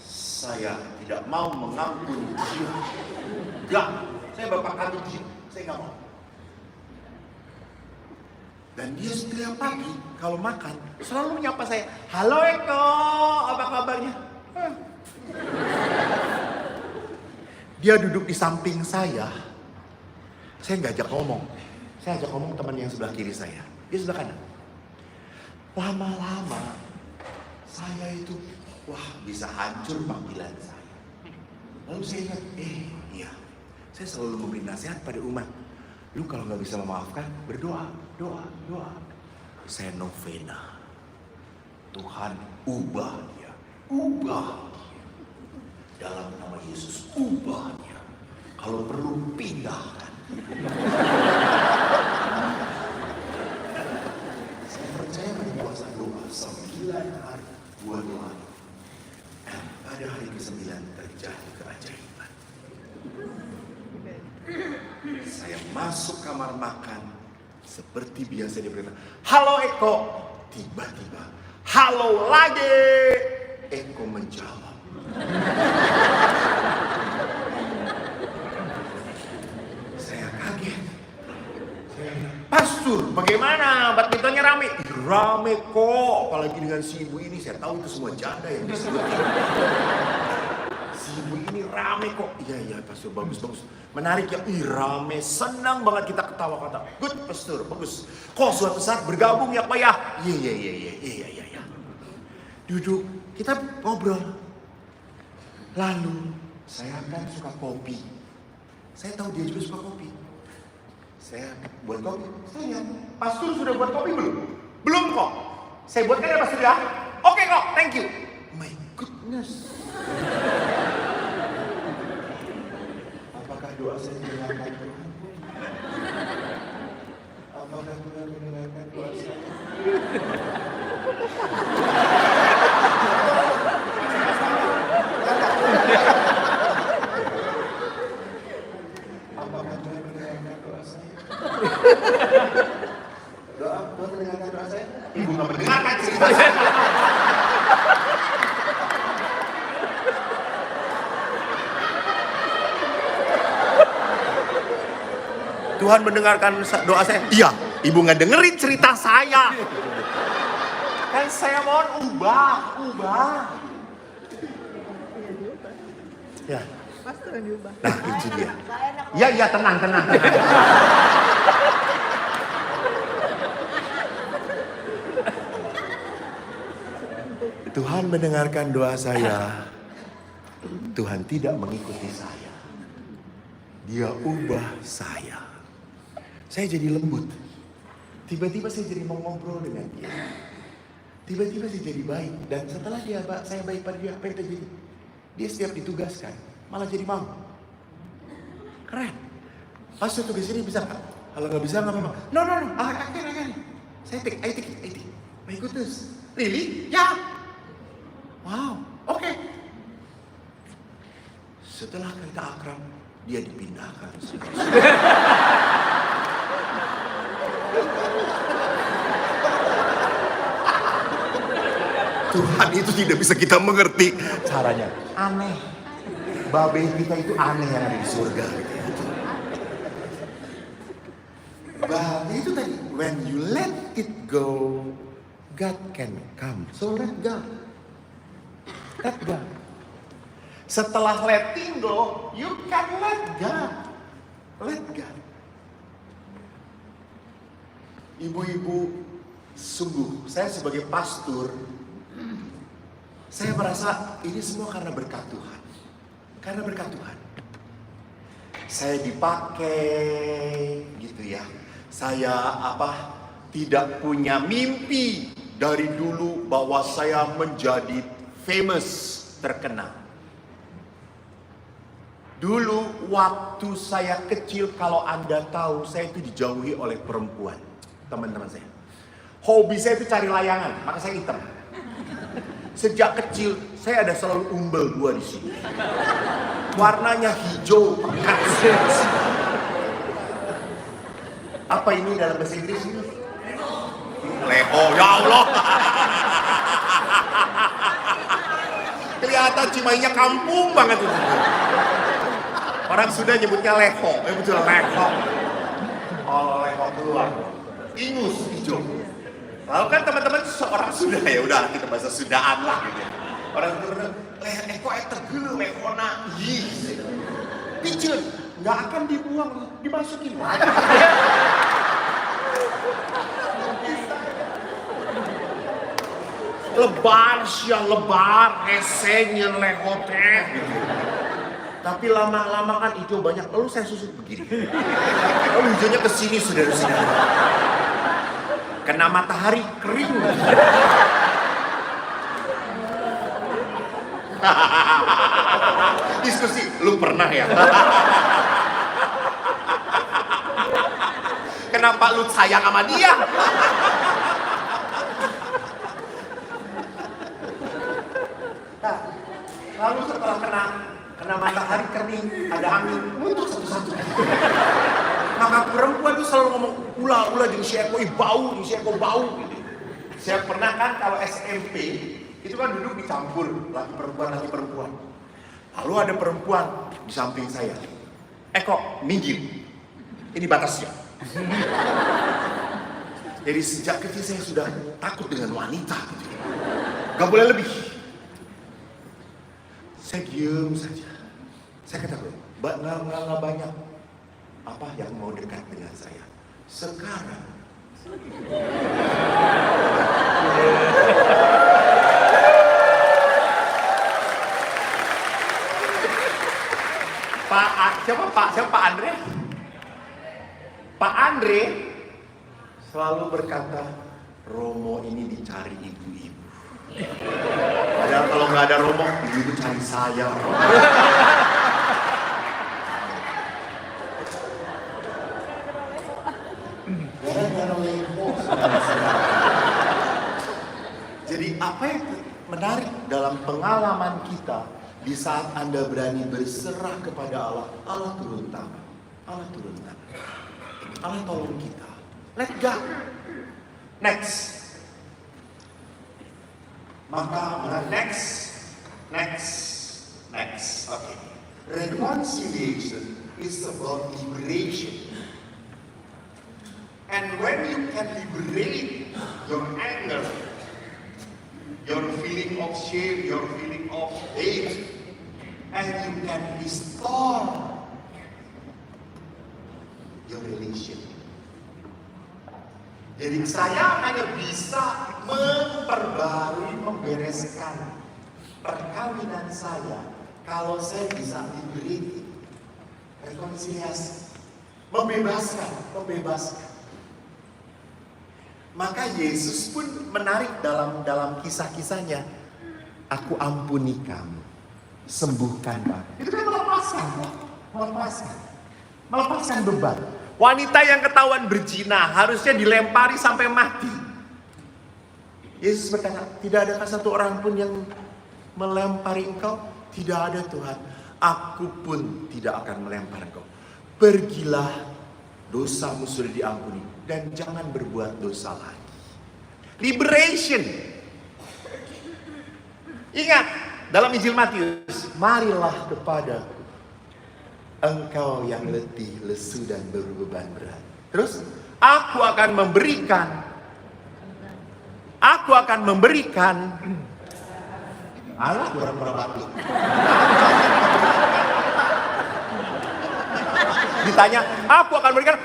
saya tidak mau mengampuni dia. Gak, saya Bapak kami dia. Saya gak mau. Dan dia setiap pagi kalau makan selalu menyapa saya. Halo Eko, apa kabarnya? Dia duduk di samping saya nggak ajak ngomong. Saya ajak ngomong teman yang sebelah kiri saya. Dia sebelah kanan. Lama-lama saya itu, bisa hancur panggilan saya. Lalu saya ingat, iya, saya selalu memberi nasihat pada umat. Lu kalau nggak bisa memaafkan, berdoa, doa. Saya novena. Tuhan ubah dia. Dalam nama Yesus, ubah dia. Kalau perlu, pindahkan. Saya percaya pada kuasa doa 9 hari, 2 doa. Dan pada hari ke-9 terjadi keajaiban. Saya masuk kamar makan seperti biasa dia berkata, halo Eko. Tiba-tiba, halo lagi. Eko menjawab. Saya kaget. Pastor, bagaimana? Badmintonnya rame? Rame kok, apalagi dengan si ibu ini. Saya tahu itu semua janda yang disebut. Si ibu ini rame kok. Iya pastor, bagus. Menarik ya, rame, senang banget kita ketawa-kata. Good pastor, bagus. Kok suatu saat bergabung ya Pak ya? Iya. Duduk, kita ngobrol. Lalu, saya kan suka kopi. Saya tahu dia juga suka kopi. Saya buat kopi. Saya, pastor sudah buat kopi belum? Belum kok. Saya buatkan ya pastor ya? Oke kok, thank you. My goodness. Apakah doa saya didengarkan Tuhan? Apakah Tuhan mendengarkan doa saya? Apakah Tuhan mendengarkan doa saya? Tuhan mendengarkan doa saya? Ibu nggak mendengarkan cerita saya. Tuhan mendengarkan doa saya. Iya, ibu nggak dengerin cerita saya. Kan saya mohon ubah. Ya. pastor yang diubah. Nah, itu dia. Ya, tenang. Tuhan mendengarkan doa saya. Tuhan tidak mengikuti saya. Dia ubah saya. Saya jadi lembut. Tiba-tiba saya jadi mau ngobrol dengan dia. Tiba-tiba saya jadi baik. Dan setelah saya baik pada dia, apa yang terjadi? Dia setiap ditugaskan, malah jadi mau. Keren. Pas tugas ini bisa nggak? Kalau nggak bisa nggak apa-apa. No. I can. I take it. My goodness. Really? Ya. Wow. Oke. Setelah kita akrab, dia dipindahkan. Tuhan itu tidak bisa kita mengerti caranya. Aneh. Babe kita itu aneh yang ada di surga. Babe itu tadi, when you let it go, God can come. So let God. Let God. Setelah letting go, you can let God. Let God. Ibu-ibu, sungguh saya sebagai pastor, saya merasa ini semua karena berkat Tuhan. Karena berkat Tuhan. Saya dipakai gitu ya. Saya tidak punya mimpi dari dulu bahwa saya menjadi famous, terkenal. Dulu waktu saya kecil, kalau Anda tahu, saya itu dijauhi oleh perempuan. Teman-teman saya. Hobi saya itu cari layangan, maka saya hitam. Sejak kecil saya ada selalu umbel 2 di sini. Warnanya hijau pekat. Apa ini dalam bahasa Inggris ini? Leho, ya Allah. Kelihatan Cimainya kampung banget itu. Orang sudah nyebutnya leho, betul leho. Kalau leho keluar, ingus hijau. Lalu kan teman-teman seorang sudah ya udah kita bahasa Sundaan lah gitu. Orang teman-teman kok tergelu lehona. Piceun, nggak akan dibuang, dimasukin lagi. Lebar siang lebar, esenya lehote gitu. Tapi lama-lama kan hijau banyak, lalu saya susut begini. Lalu hijaunya ke sini saudara-saudara. Kena matahari kering. Diskusi, lu pernah ya? Kenapa lu sayang sama dia? Nah, lalu setelah kena matahari kering, ada angin, muncul satu-satu. Maka perempuan itu selalu ngomong ulah jeung si Eko bau, si Eko bau gitu. Saya pernah kan kalau SMP itu kan duduk dicampur laki perempuan. Lalu ada perempuan di samping saya. Eko, minggir. Ini batasnya. Jadi sejak kecil saya sudah takut dengan wanita gitu. Gak boleh lebih. Saya diam saja. Saya kata, nggak banyak apa yang mau dekat dengan saya. Sekarang Siapa Pak Andre? Pak Andre selalu berkata, Romo ini dicari ibu-ibu. Padahal kalau nggak ada Romo, ibu-ibu cari saya. Jadi apa yang menarik dalam pengalaman kita di saat Anda berani berserah kepada Allah, Allah turun tangan. Allah turun tangan. Allah tolong kita. Let God. Next. Maka next. Okay. Reconciliation is about liberation. And when you can liberate your anger, your feeling of shame, your feeling of hate, and you can restore your relation. Jadi saya hanya bisa memperbarui, membereskan perkawinan saya kalau saya bisa liberating, rekonsiliasi, membebaskan. Maka Yesus pun menarik dalam kisah-kisahnya. Aku ampuni kamu, sembuhkan kamu. Itu kan melepaskan beban. Wanita yang ketahuan berzina harusnya dilempari sampai mati. Yesus berkata, tidak ada satu orang pun yang melempari engkau. Tidak ada Tuhan. Aku pun tidak akan melempar engkau. Pergilah, dosamu sudah diampuni. Dan jangan berbuat dosa lagi. Liberation. Ingat, dalam Injil Matius, marilah kepadaku, engkau yang letih, lesu dan berbeban berat. Terus, aku akan memberikan Allah pura-pura batuk. Ditanya, aku akan memberikan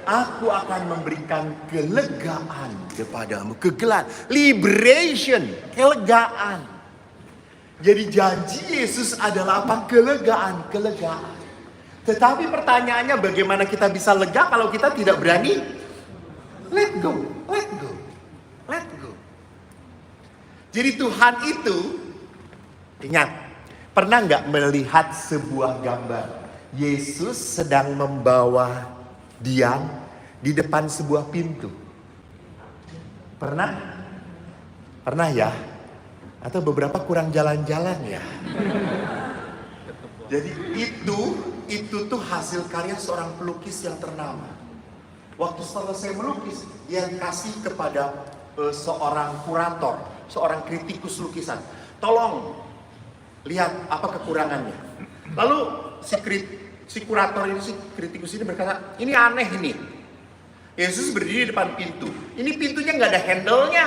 aku akan memberikan kelegaan kepadamu. Kegelapan, liberation, kelegaan. Jadi janji Yesus adalah apa? Kelegaan. Tetapi pertanyaannya, bagaimana kita bisa lega kalau kita tidak berani let go. Jadi Tuhan itu, ingat, pernah nggak melihat sebuah gambar Yesus sedang membawa Dian di depan sebuah pintu? Pernah ya? Atau beberapa kurang jalan-jalan ya? Jadi itu tuh hasil karya seorang pelukis yang ternama. Waktu selesai melukis, dia kasih kepada seorang kurator, seorang kritikus lukisan. Tolong lihat apa kekurangannya. Lalu si kurator ini, si kritikus ini berkata, ini aneh ini. Yesus berdiri di depan pintu. Ini pintunya nggak ada handle-nya.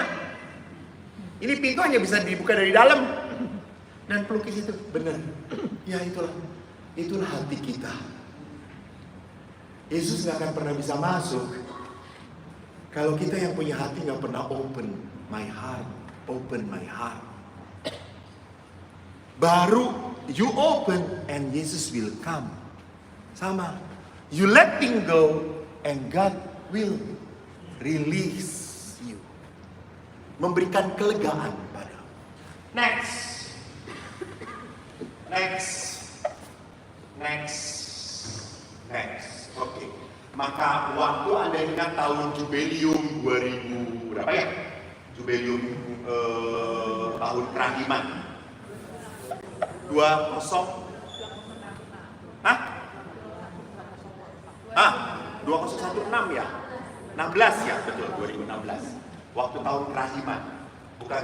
Ini pintu hanya bisa dibuka dari dalam. Dan pelukis itu benar. Ya itulah hati kita. Yesus nggak akan pernah bisa masuk kalau kita yang punya hati nggak pernah open my heart. Baru you open and Jesus will come. Sama. You letting go and God will release you. Memberikan kelegaan padamu. Next. Oke. Maka waktu Anda ingat tahun Jubileum 2000 berapa ya? Jubileum tahun kerahiman 20 2016 ya? 16 ya, betul, 2016. Waktu tahun kerahiman, bukan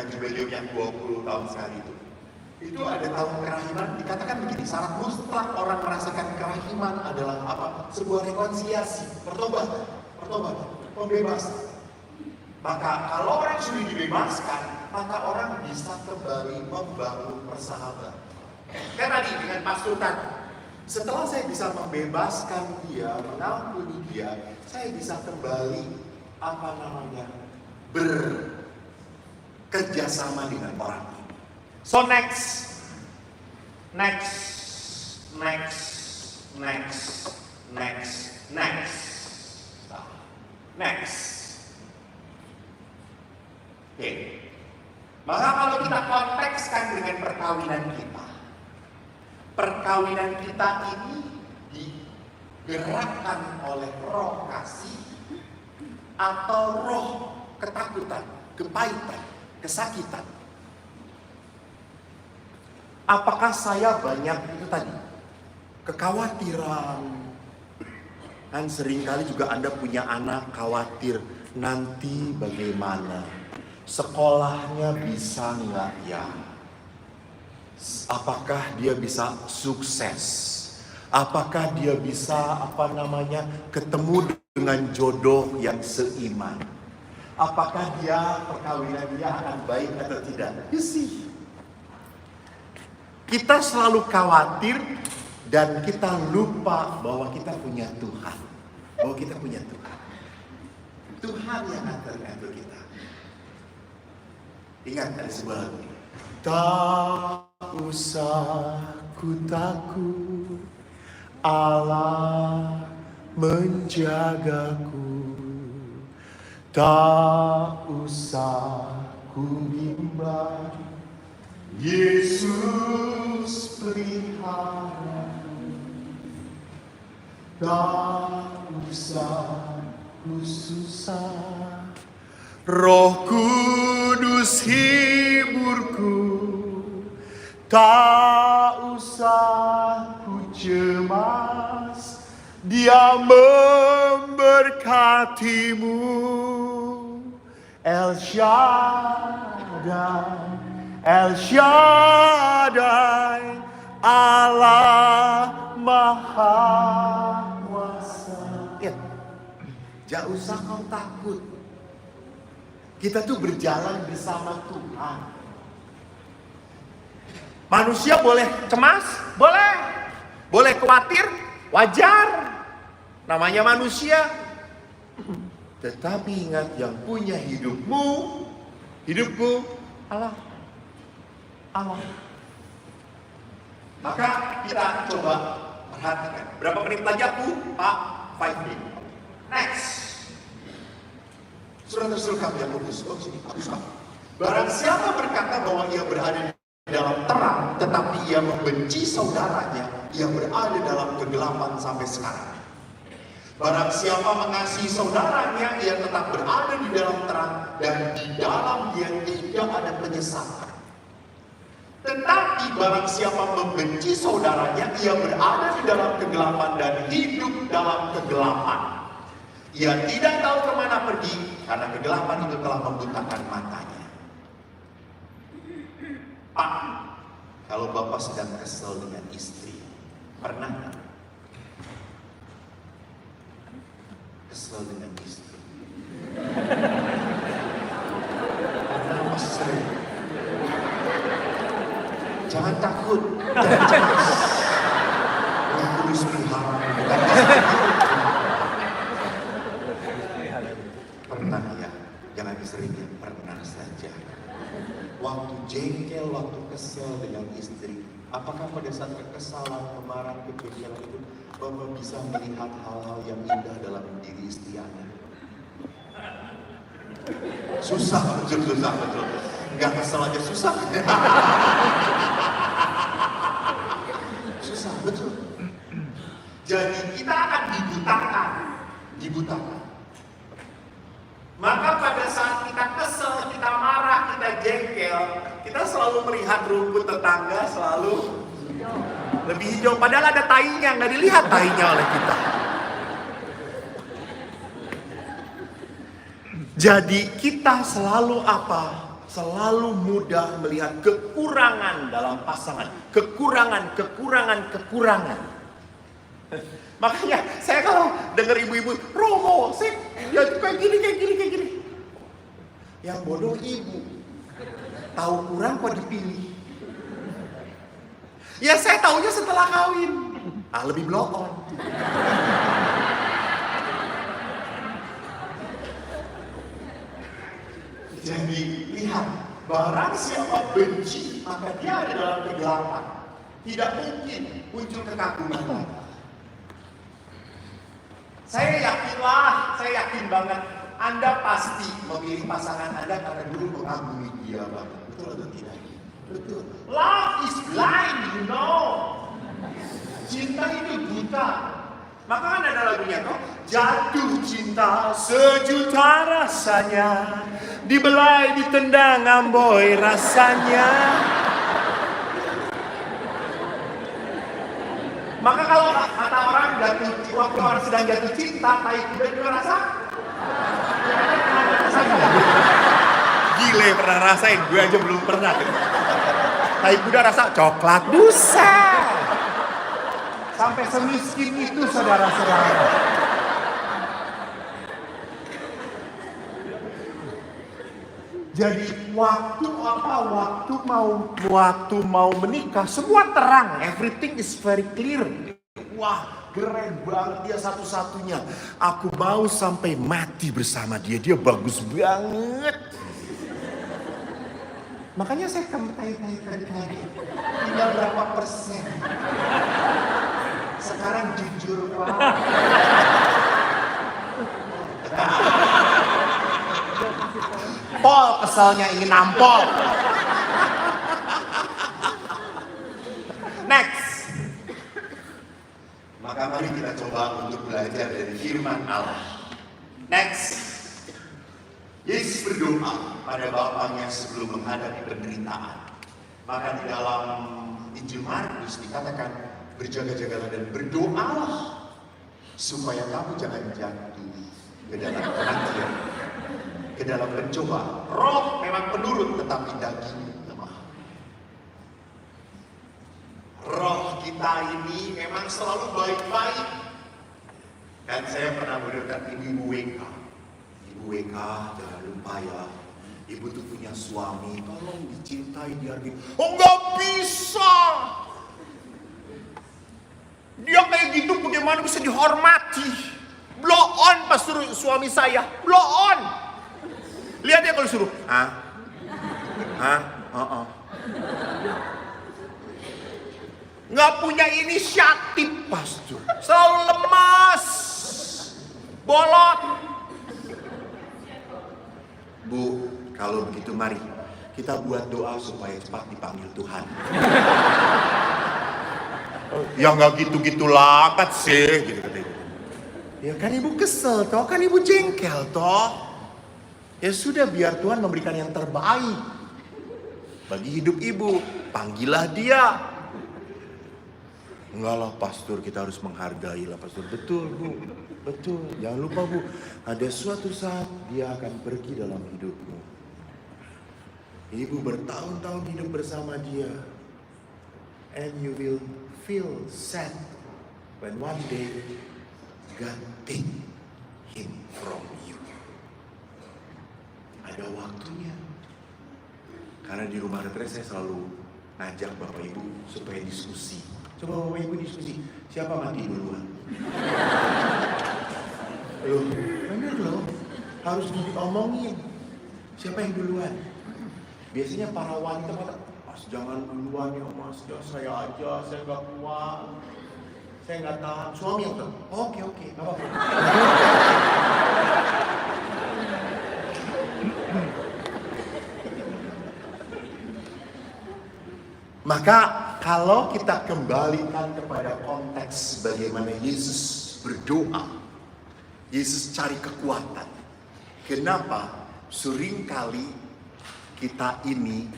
jubileum yang 20 tahun sekali itu. Itu ada tahun kerahiman, dikatakan begini, syarat mutlak orang merasakan kerahiman adalah apa? Sebuah rekonsiliasi, pertobatan, pembebasan. Maka kalau orang sudah dibebaskan, maka orang bisa kembali membangun persahabatan. Kan tadi dengan pastor tadi, setelah saya bisa membebaskan dia, mengampuni dia, saya bisa kembali bekerjasama dengan orang. So next. Oke. Maka kalau kita kontekskan dengan perkawinan kita ini digerakkan oleh roh kasih atau roh ketakutan, kepahitan, kesakitan. Apakah saya banyak itu tadi kekhawatiran? Kan seringkali juga Anda punya anak khawatir nanti bagaimana, sekolahnya bisa nggak ya? Apakah dia bisa sukses? Apakah dia bisa ketemu dengan jodoh yang seiman. Apakah perkawinan dia akan baik atau tidak? You see. Kita selalu khawatir dan kita lupa bahwa kita punya Tuhan. Bahwa kita punya Tuhan. Tuhan yang atur kita. Ingat ada sebuah lagu ini. Tak usah ku takut, Allah menjagaku. Tak usah ku bimbang, Yesus pelihara. Tak usah ku susah, Roh Kudus hiburku. Tak usah ku cemas, Dia memberkatimu. El Shaddai, El Shaddai, Allah Maha Kuasa. Ya, jangan usah kau takut. Kita tuh berjalan bersama Tuhan. Manusia boleh cemas, boleh khawatir, wajar. Namanya manusia. Tetapi ingat, yang punya hidupku, Allah. Maka kita coba perhatikan. Berapa menit lagi aku? Pak, 5 menit. Next. Saudara-saudara kami yang lurus. Barang siapa berkata bahwa ia berada di dalam terang, tetapi ia membenci saudaranya, ia berada dalam kegelapan sampai sekarang. Barang siapa mengasihi saudaranya, ia tetap berada di dalam terang, dan di dalam dia tidak ada penyesatan. Tetapi barang siapa membenci saudaranya, ia berada di dalam kegelapan dan hidup dalam kegelapan. Ia tidak tahu kemana pergi, karena kegelapan itu telah membutakan matanya. Pak, kalau Bapak sedang kesel dengan istri, pernah nggak? Kesel dengan istri. Karena sering. Jangan takut, jangan cemas. Yang Kudus pelihara. Pernah ya, jangan sering ya, pernah saja. Waktu jengkel, waktu kesel dengan istri, apakah pada saat kekesalan, kemarahan, kejengkelan itu Bapak bisa melihat hal-hal yang indah dalam diri istri Anda? Susah, betul. Nggak kesel aja susah. Susah, betul. Jadi kita akan dibutakan. Maka pada saat kita kesel, kita marah, kita jengkel, kita selalu melihat rumput tetangga selalu lebih hijau, padahal ada tainya, nggak dilihat tainya oleh kita. Jadi kita selalu apa? Selalu mudah melihat kekurangan dalam pasangan, kekurangan. Makanya saya kalau dengar ibu-ibu, Romo, dia kayak gini. Yang bodoh ibu, tahu kurang kok dipilih. Ya saya taunya setelah kawin. Lebih blow on. Jadi lihat, barang siapa benci, maka dia ada dalam kegelapan. Tidak mungkin muncul kekaguman lagi. Saya yakin banget, Anda pasti memilih pasangan Anda karena dulu mengagumi dia banget. Betul atau tidak? Betul. Love is blind, you know. Cinta itu buta. Maka kan ada lagunya kok, jatuh cinta sejuta rasanya, dibelai ditendang amboi rasanya. Maka kalau kata orang waktu orang sedang jatuh cinta, tai kuda juga rasa. Gile, pernah rasain, gue aja belum pernah. Tai kuda rasa coklat, buset. Sampai semiskin itu saudara-saudara. Jadi waktu mau menikah semua terang, everything is very clear. Wah, keren banget, dia satu-satunya. Aku mau sampai mati bersama dia. Dia bagus banget. Makanya saya tanya-tanya tadi, tinggal berapa persen? Sekarang jujur, Pak. Pol keselnya ingin nampol. Next. Maka mari kita coba untuk belajar dari firman Allah. Next. Yesus berdoa pada Bapaknya sebelum menghadapi penderitaan. Maka di dalam Injil Markus dikatakan, berjaga-jagalah dan berdoalah supaya kamu jangan jatuh ke dalam kematian, ke dalam pencobaan. Roh memang penurut tetapi daging lemah. Roh kita ini memang selalu baik-baik. Dan saya pernah mendengar Ibu WK. Ibu WK, jangan lupa ya, ibu tuh punya suami, tolong dicintai, dihargai. Oh nggak bisa. Dia kayak gitu bagaimana bisa dihormati? Blow on pas suruh suami saya, blow on. Lihat dia kalau suruh, nggak punya inisiatif pastor, selalu lemas, bolot. Bu, kalau begitu mari kita buat doa supaya cepat dipanggil Tuhan. Ya nggak gitu-gitu banget sih, gitu. Ya kan ibu kesel toh, kan ibu jengkel toh. Ya sudah, biar Tuhan memberikan yang terbaik bagi hidup ibu. Panggillah dia. Enggak lah pastor, kita harus menghargai lah pastor. Betul bu, betul. Jangan lupa bu, ada suatu saat dia akan pergi dalam hidupmu. Ibu bertahun-tahun hidup bersama dia. And you will feel sad when one day God take him from you. Ada waktunya. Karena di rumah retret saya selalu ngajak Bapak Ibu supaya diskusi. Coba Bapak Ibu diskusi, siapa mati duluan? Loh, bener loh, harus diomongin. Siapa yang duluan? Biasanya para wanita kata, mas jangan duluan ya mas, ya saya aja, saya gak kuat. Saya nggak tahan. Suami yang tahu. Oke, nggak apa-apa. Maka kalau kita kembalikan kepada konteks bagaimana Yesus berdoa, Yesus cari kekuatan. Kenapa? Seringkali kita ini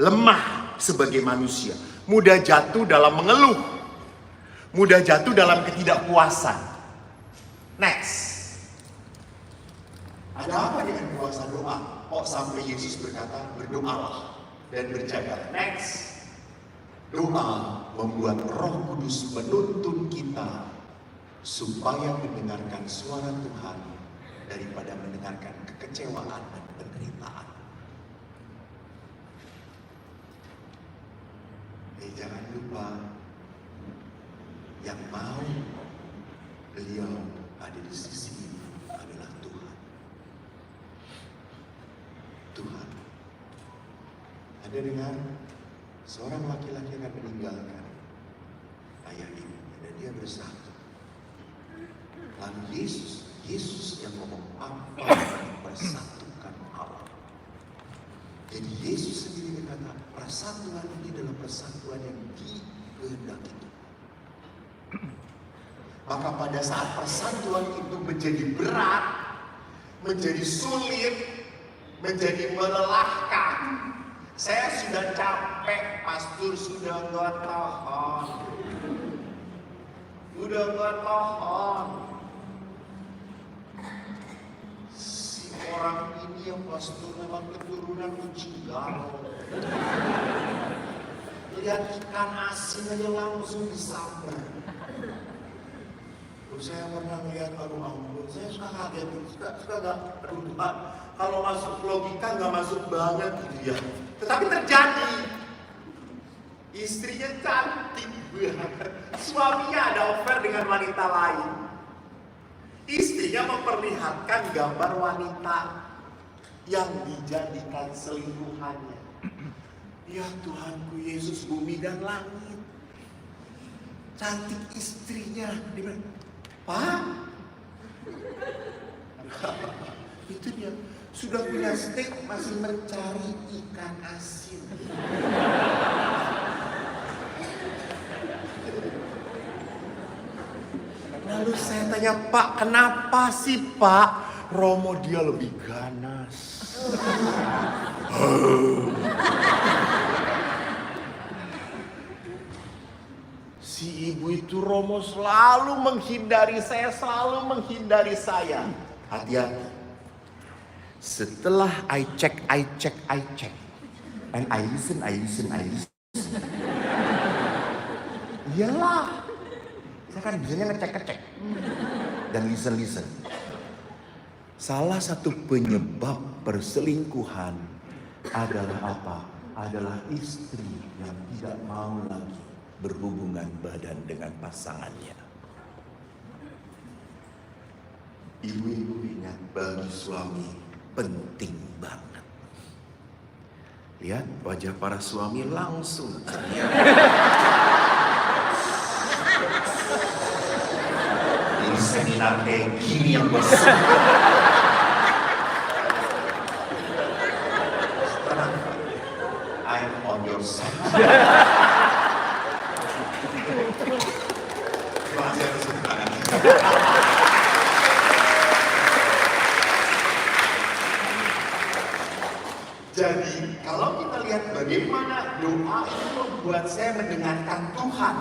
lemah sebagai manusia. Mudah jatuh dalam mengeluh. Mudah jatuh dalam ketidakpuasan. Next. Ada apa dengan puasa doa? Kok sampai Yesus berkata berdoalah dan berjaga. Next. Doa membuat Roh Kudus menuntun kita supaya mendengarkan suara Tuhan daripada mendengarkan kekecewaan dan penderitaan. Jangan lupa, yang mau beliau ada di sisi adalah Tuhan. Tuhan. Anda dengar, seorang laki-laki akan meninggalkan ayah ibunya dan dia bersatu. Lalu Yesus yang ngomong apa yang persatukan Allah. Jadi Yesus sendiri berkata, persatuan ini adalah persatuan yang dikehendaki. Maka pada saat persatuan itu menjadi berat, menjadi sulit, menjadi melelahkan, saya sudah capek, pastor sudah nggak tahan. Udah nggak tahan. Si orang ini yang pastor memang keturunan Ujigawa. Lihat ikan asin aja langsung disambar. Saya pernah melihat ampun, saya suka kaget, suka gak, aduh Tuhan, kalau masuk logika nggak masuk banget gitu ya. Tetapi terjadi. Istrinya cantik banget. Suaminya ada affair dengan wanita lain. Istrinya memperlihatkan gambar wanita yang dijadikan selingkuhannya. Ya Tuhanku Yesus bumi dan langit. Cantik istrinya. Dia bilang, Pak, itu dia sudah punya steak masih mencari ikan asin. Lalu saya tanya, Pak, kenapa sih Pak? Romo dia lebih ganas. Si ibu itu Romo selalu menghindari saya, selalu menghindari saya. Hati-hati. Setelah I check. And I listen. Iyalah. Saya kan biasanya ngecek. Dan listen. Salah satu penyebab perselingkuhan adalah apa? Adalah istri yang tidak mau lagi berhubungan badan dengan pasangannya. Ibu-ibu ingat, bagi suami penting banget. Lihat wajah para suami langsung ceria. Ini seminar kayak gini yang bos. Tenang, I'm on your side. Jadi kalau kita lihat bagaimana doa itu membuat saya mendengarkan Tuhan.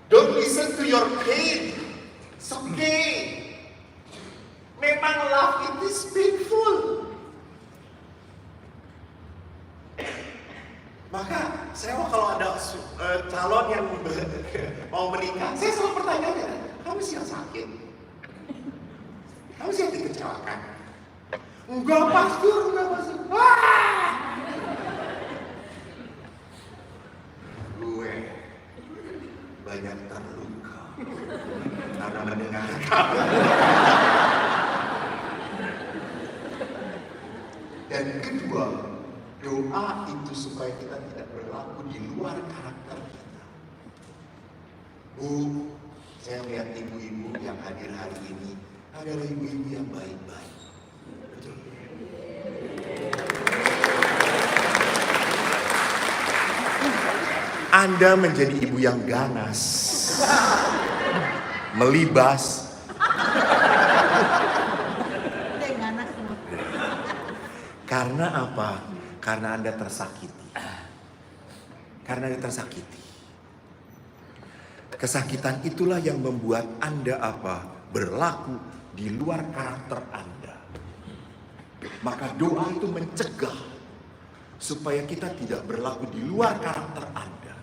Don't listen to your pain. It's okay. Memang love it is painful. Maka saya kalau ada calon yang mau menikah, saya selalu bertanya, kamu siap sakit? Kamu siap dikecewakan? Enggak pastor. Gue banyak terluka karena mendengarkan. Dan kedua, doa itu supaya kita tidak berlaku di luar karakter kita. Bu, saya melihat ibu-ibu yang hadir hari ini adalah ibu-ibu yang baik-baik. Betul. Anda menjadi ibu yang ganas, melibas. Karena apa? Karena Anda tersakiti. Kesakitan itulah yang membuat Anda apa? Berlaku di luar karakter Anda. Maka doa itu mencegah supaya kita tidak berlaku di luar karakter Anda.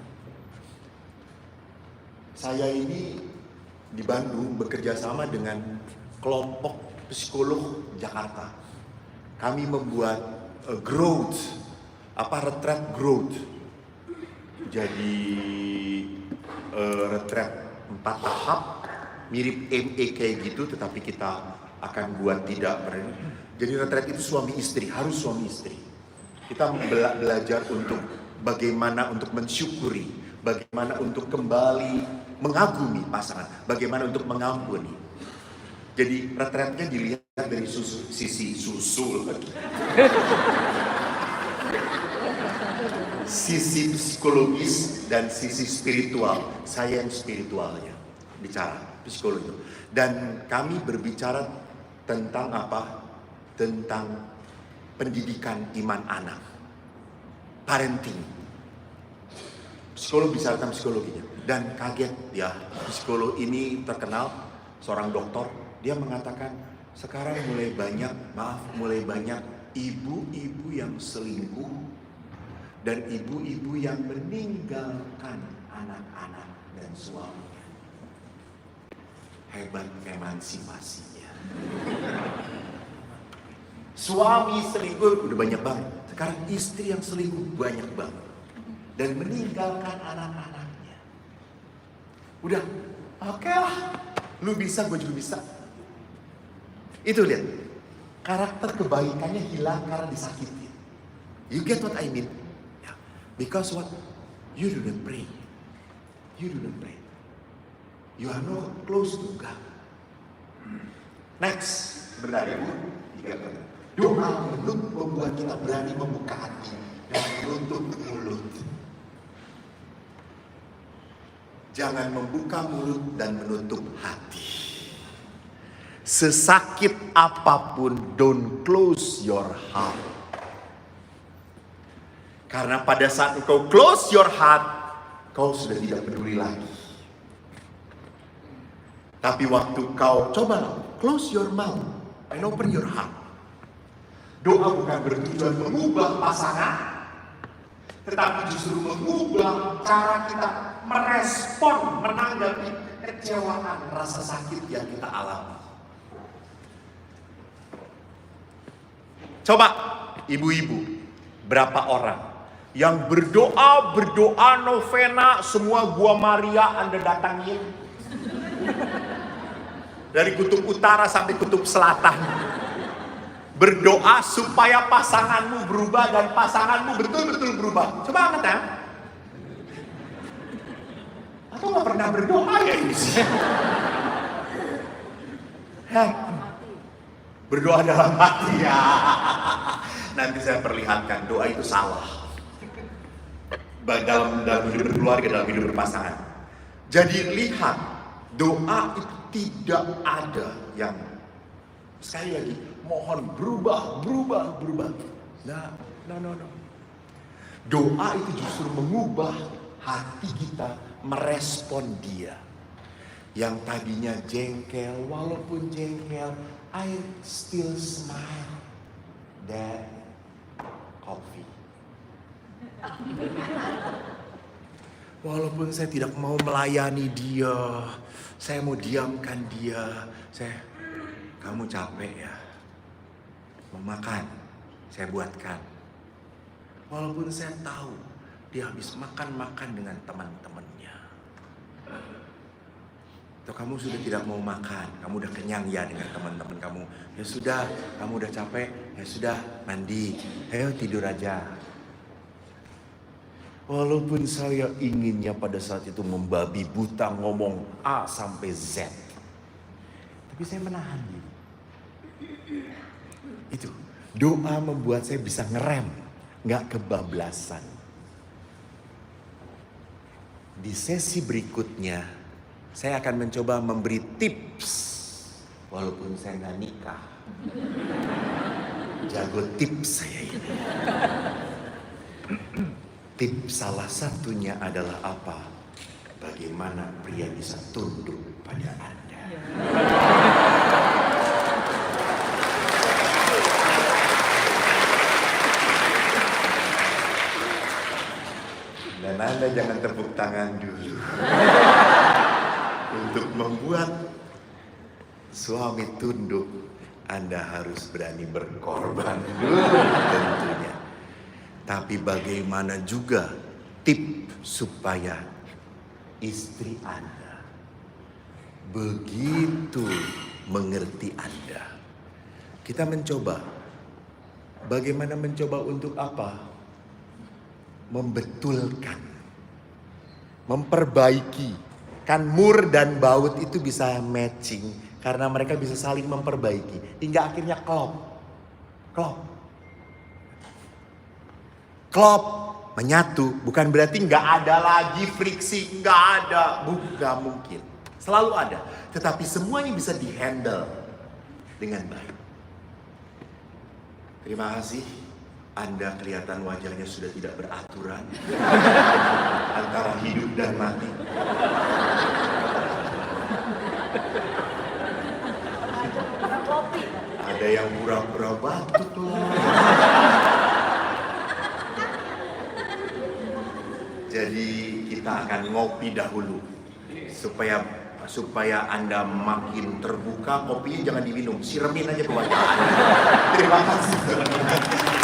Saya ini di Bandung bekerja sama dengan kelompok psikolog Jakarta. Kami membuat retreat growth. Jadi retreat 4 tahap, mirip ME kayak gitu, tetapi kita akan buat tidak. Jadi retreat itu suami istri, harus suami istri. Kita belajar untuk bagaimana untuk mensyukuri, bagaimana untuk kembali mengagumi pasangan, bagaimana untuk mengampuni. Jadi retreatnya dilihat dari sisi sisi psikologis dan sisi spiritual. Saya yang spiritualnya bicara psikologi. Dan kami berbicara tentang apa? Tentang pendidikan iman anak, parenting. Psikolog bicara tentang psikologinya. Dan kaget ya, psikolog ini terkenal, seorang dokter. Dia mengatakan sekarang mulai banyak ibu-ibu yang selingkuh dan ibu-ibu yang meninggalkan anak-anak dan suaminya. Hebat emansipasinya. Suami selingkuh udah banyak banget. Sekarang istri yang selingkuh banyak banget. Dan meninggalkan anak-anaknya. Udah, oke lah. Lu bisa, gue juga bisa. Itu lihat. Karakter kebaikannya hilang karena disakiti. You get what I mean? Yeah. Because what? You do not pray. You do not pray. You are not close to God. Next. Sebentar ya Bu. 3 kata. Doa mulut membuat kita berani membuka hati dan menutup mulut. Jangan membuka mulut dan menutup hati. Sesakit apapun, don't close your heart. Karena pada saat engkau close your heart, kau sudah tidak peduli lagi. Tapi waktu kau coba close your mouth and open your heart. Doa bukan bertujuan mengubah pasangan, tetapi justru mengubah cara kita merespon, menanggapi kecewaan, rasa sakit yang kita alami. Coba ibu-ibu, berapa orang yang berdoa novena, semua Gua Maria Anda datangin. Dari kutub utara sampai kutub selatan. Berdoa supaya pasanganmu berubah dan pasanganmu betul-betul berubah. Coba angkat ya. Atau gak pernah berdoa ya ini? Berdoa dalam hati ya. Nanti saya perlihatkan doa itu salah. Dalam hidup berkeluarga, dalam hidup berpasangan. Jadi lihat, doa itu tidak ada yang sekali lagi mohon berubah. No. Doa itu justru mengubah hati kita merespon dia. Yang tadinya jengkel, walaupun jengkel, I still smile. That coffee. Walaupun saya tidak mau melayani dia, saya mau diamkan dia. Kamu capek ya? Mau makan? Saya buatkan. Walaupun saya tahu dia habis makan dengan teman-temannya. Atau kamu sudah tidak mau makan, kamu udah kenyang ya dengan teman-teman kamu. Ya sudah, kamu udah capek, ya sudah mandi, ayo tidur aja. Walaupun saya inginnya pada saat itu membabi buta ngomong A sampai Z. Tapi saya menahan diri. Itu, doa membuat saya bisa ngerem, gak kebablasan. Di sesi berikutnya, saya akan mencoba memberi tips. Walaupun saya gak nikah. Jago tips saya ini. Tips salah satunya adalah apa? Bagaimana pria bisa tunduk pada Anda. Dan Anda jangan tepuk tangan dulu. Untuk membuat suami tunduk, Anda harus berani berkorban dulu tentunya. Tapi bagaimana juga tips supaya istri Anda begitu mengerti Anda. Kita mencoba. Bagaimana mencoba untuk apa? Membetulkan. Memperbaiki. Kan mur dan baut itu bisa matching. Karena mereka bisa saling memperbaiki. Hingga akhirnya klop, menyatu. Bukan berarti nggak ada lagi friksi, nggak ada, nggak mungkin. Selalu ada. Tetapi semuanya bisa dihandle dengan baik. Terima kasih. Anda kelihatan wajahnya sudah tidak beraturan antara hidup dan mati. Ada yang pura-pura batuk loh. Jadi kita akan ngopi dahulu supaya supaya Anda makin terbuka, kopinya jangan diminum, siremin aja ke wajah Anda. Terima kasih.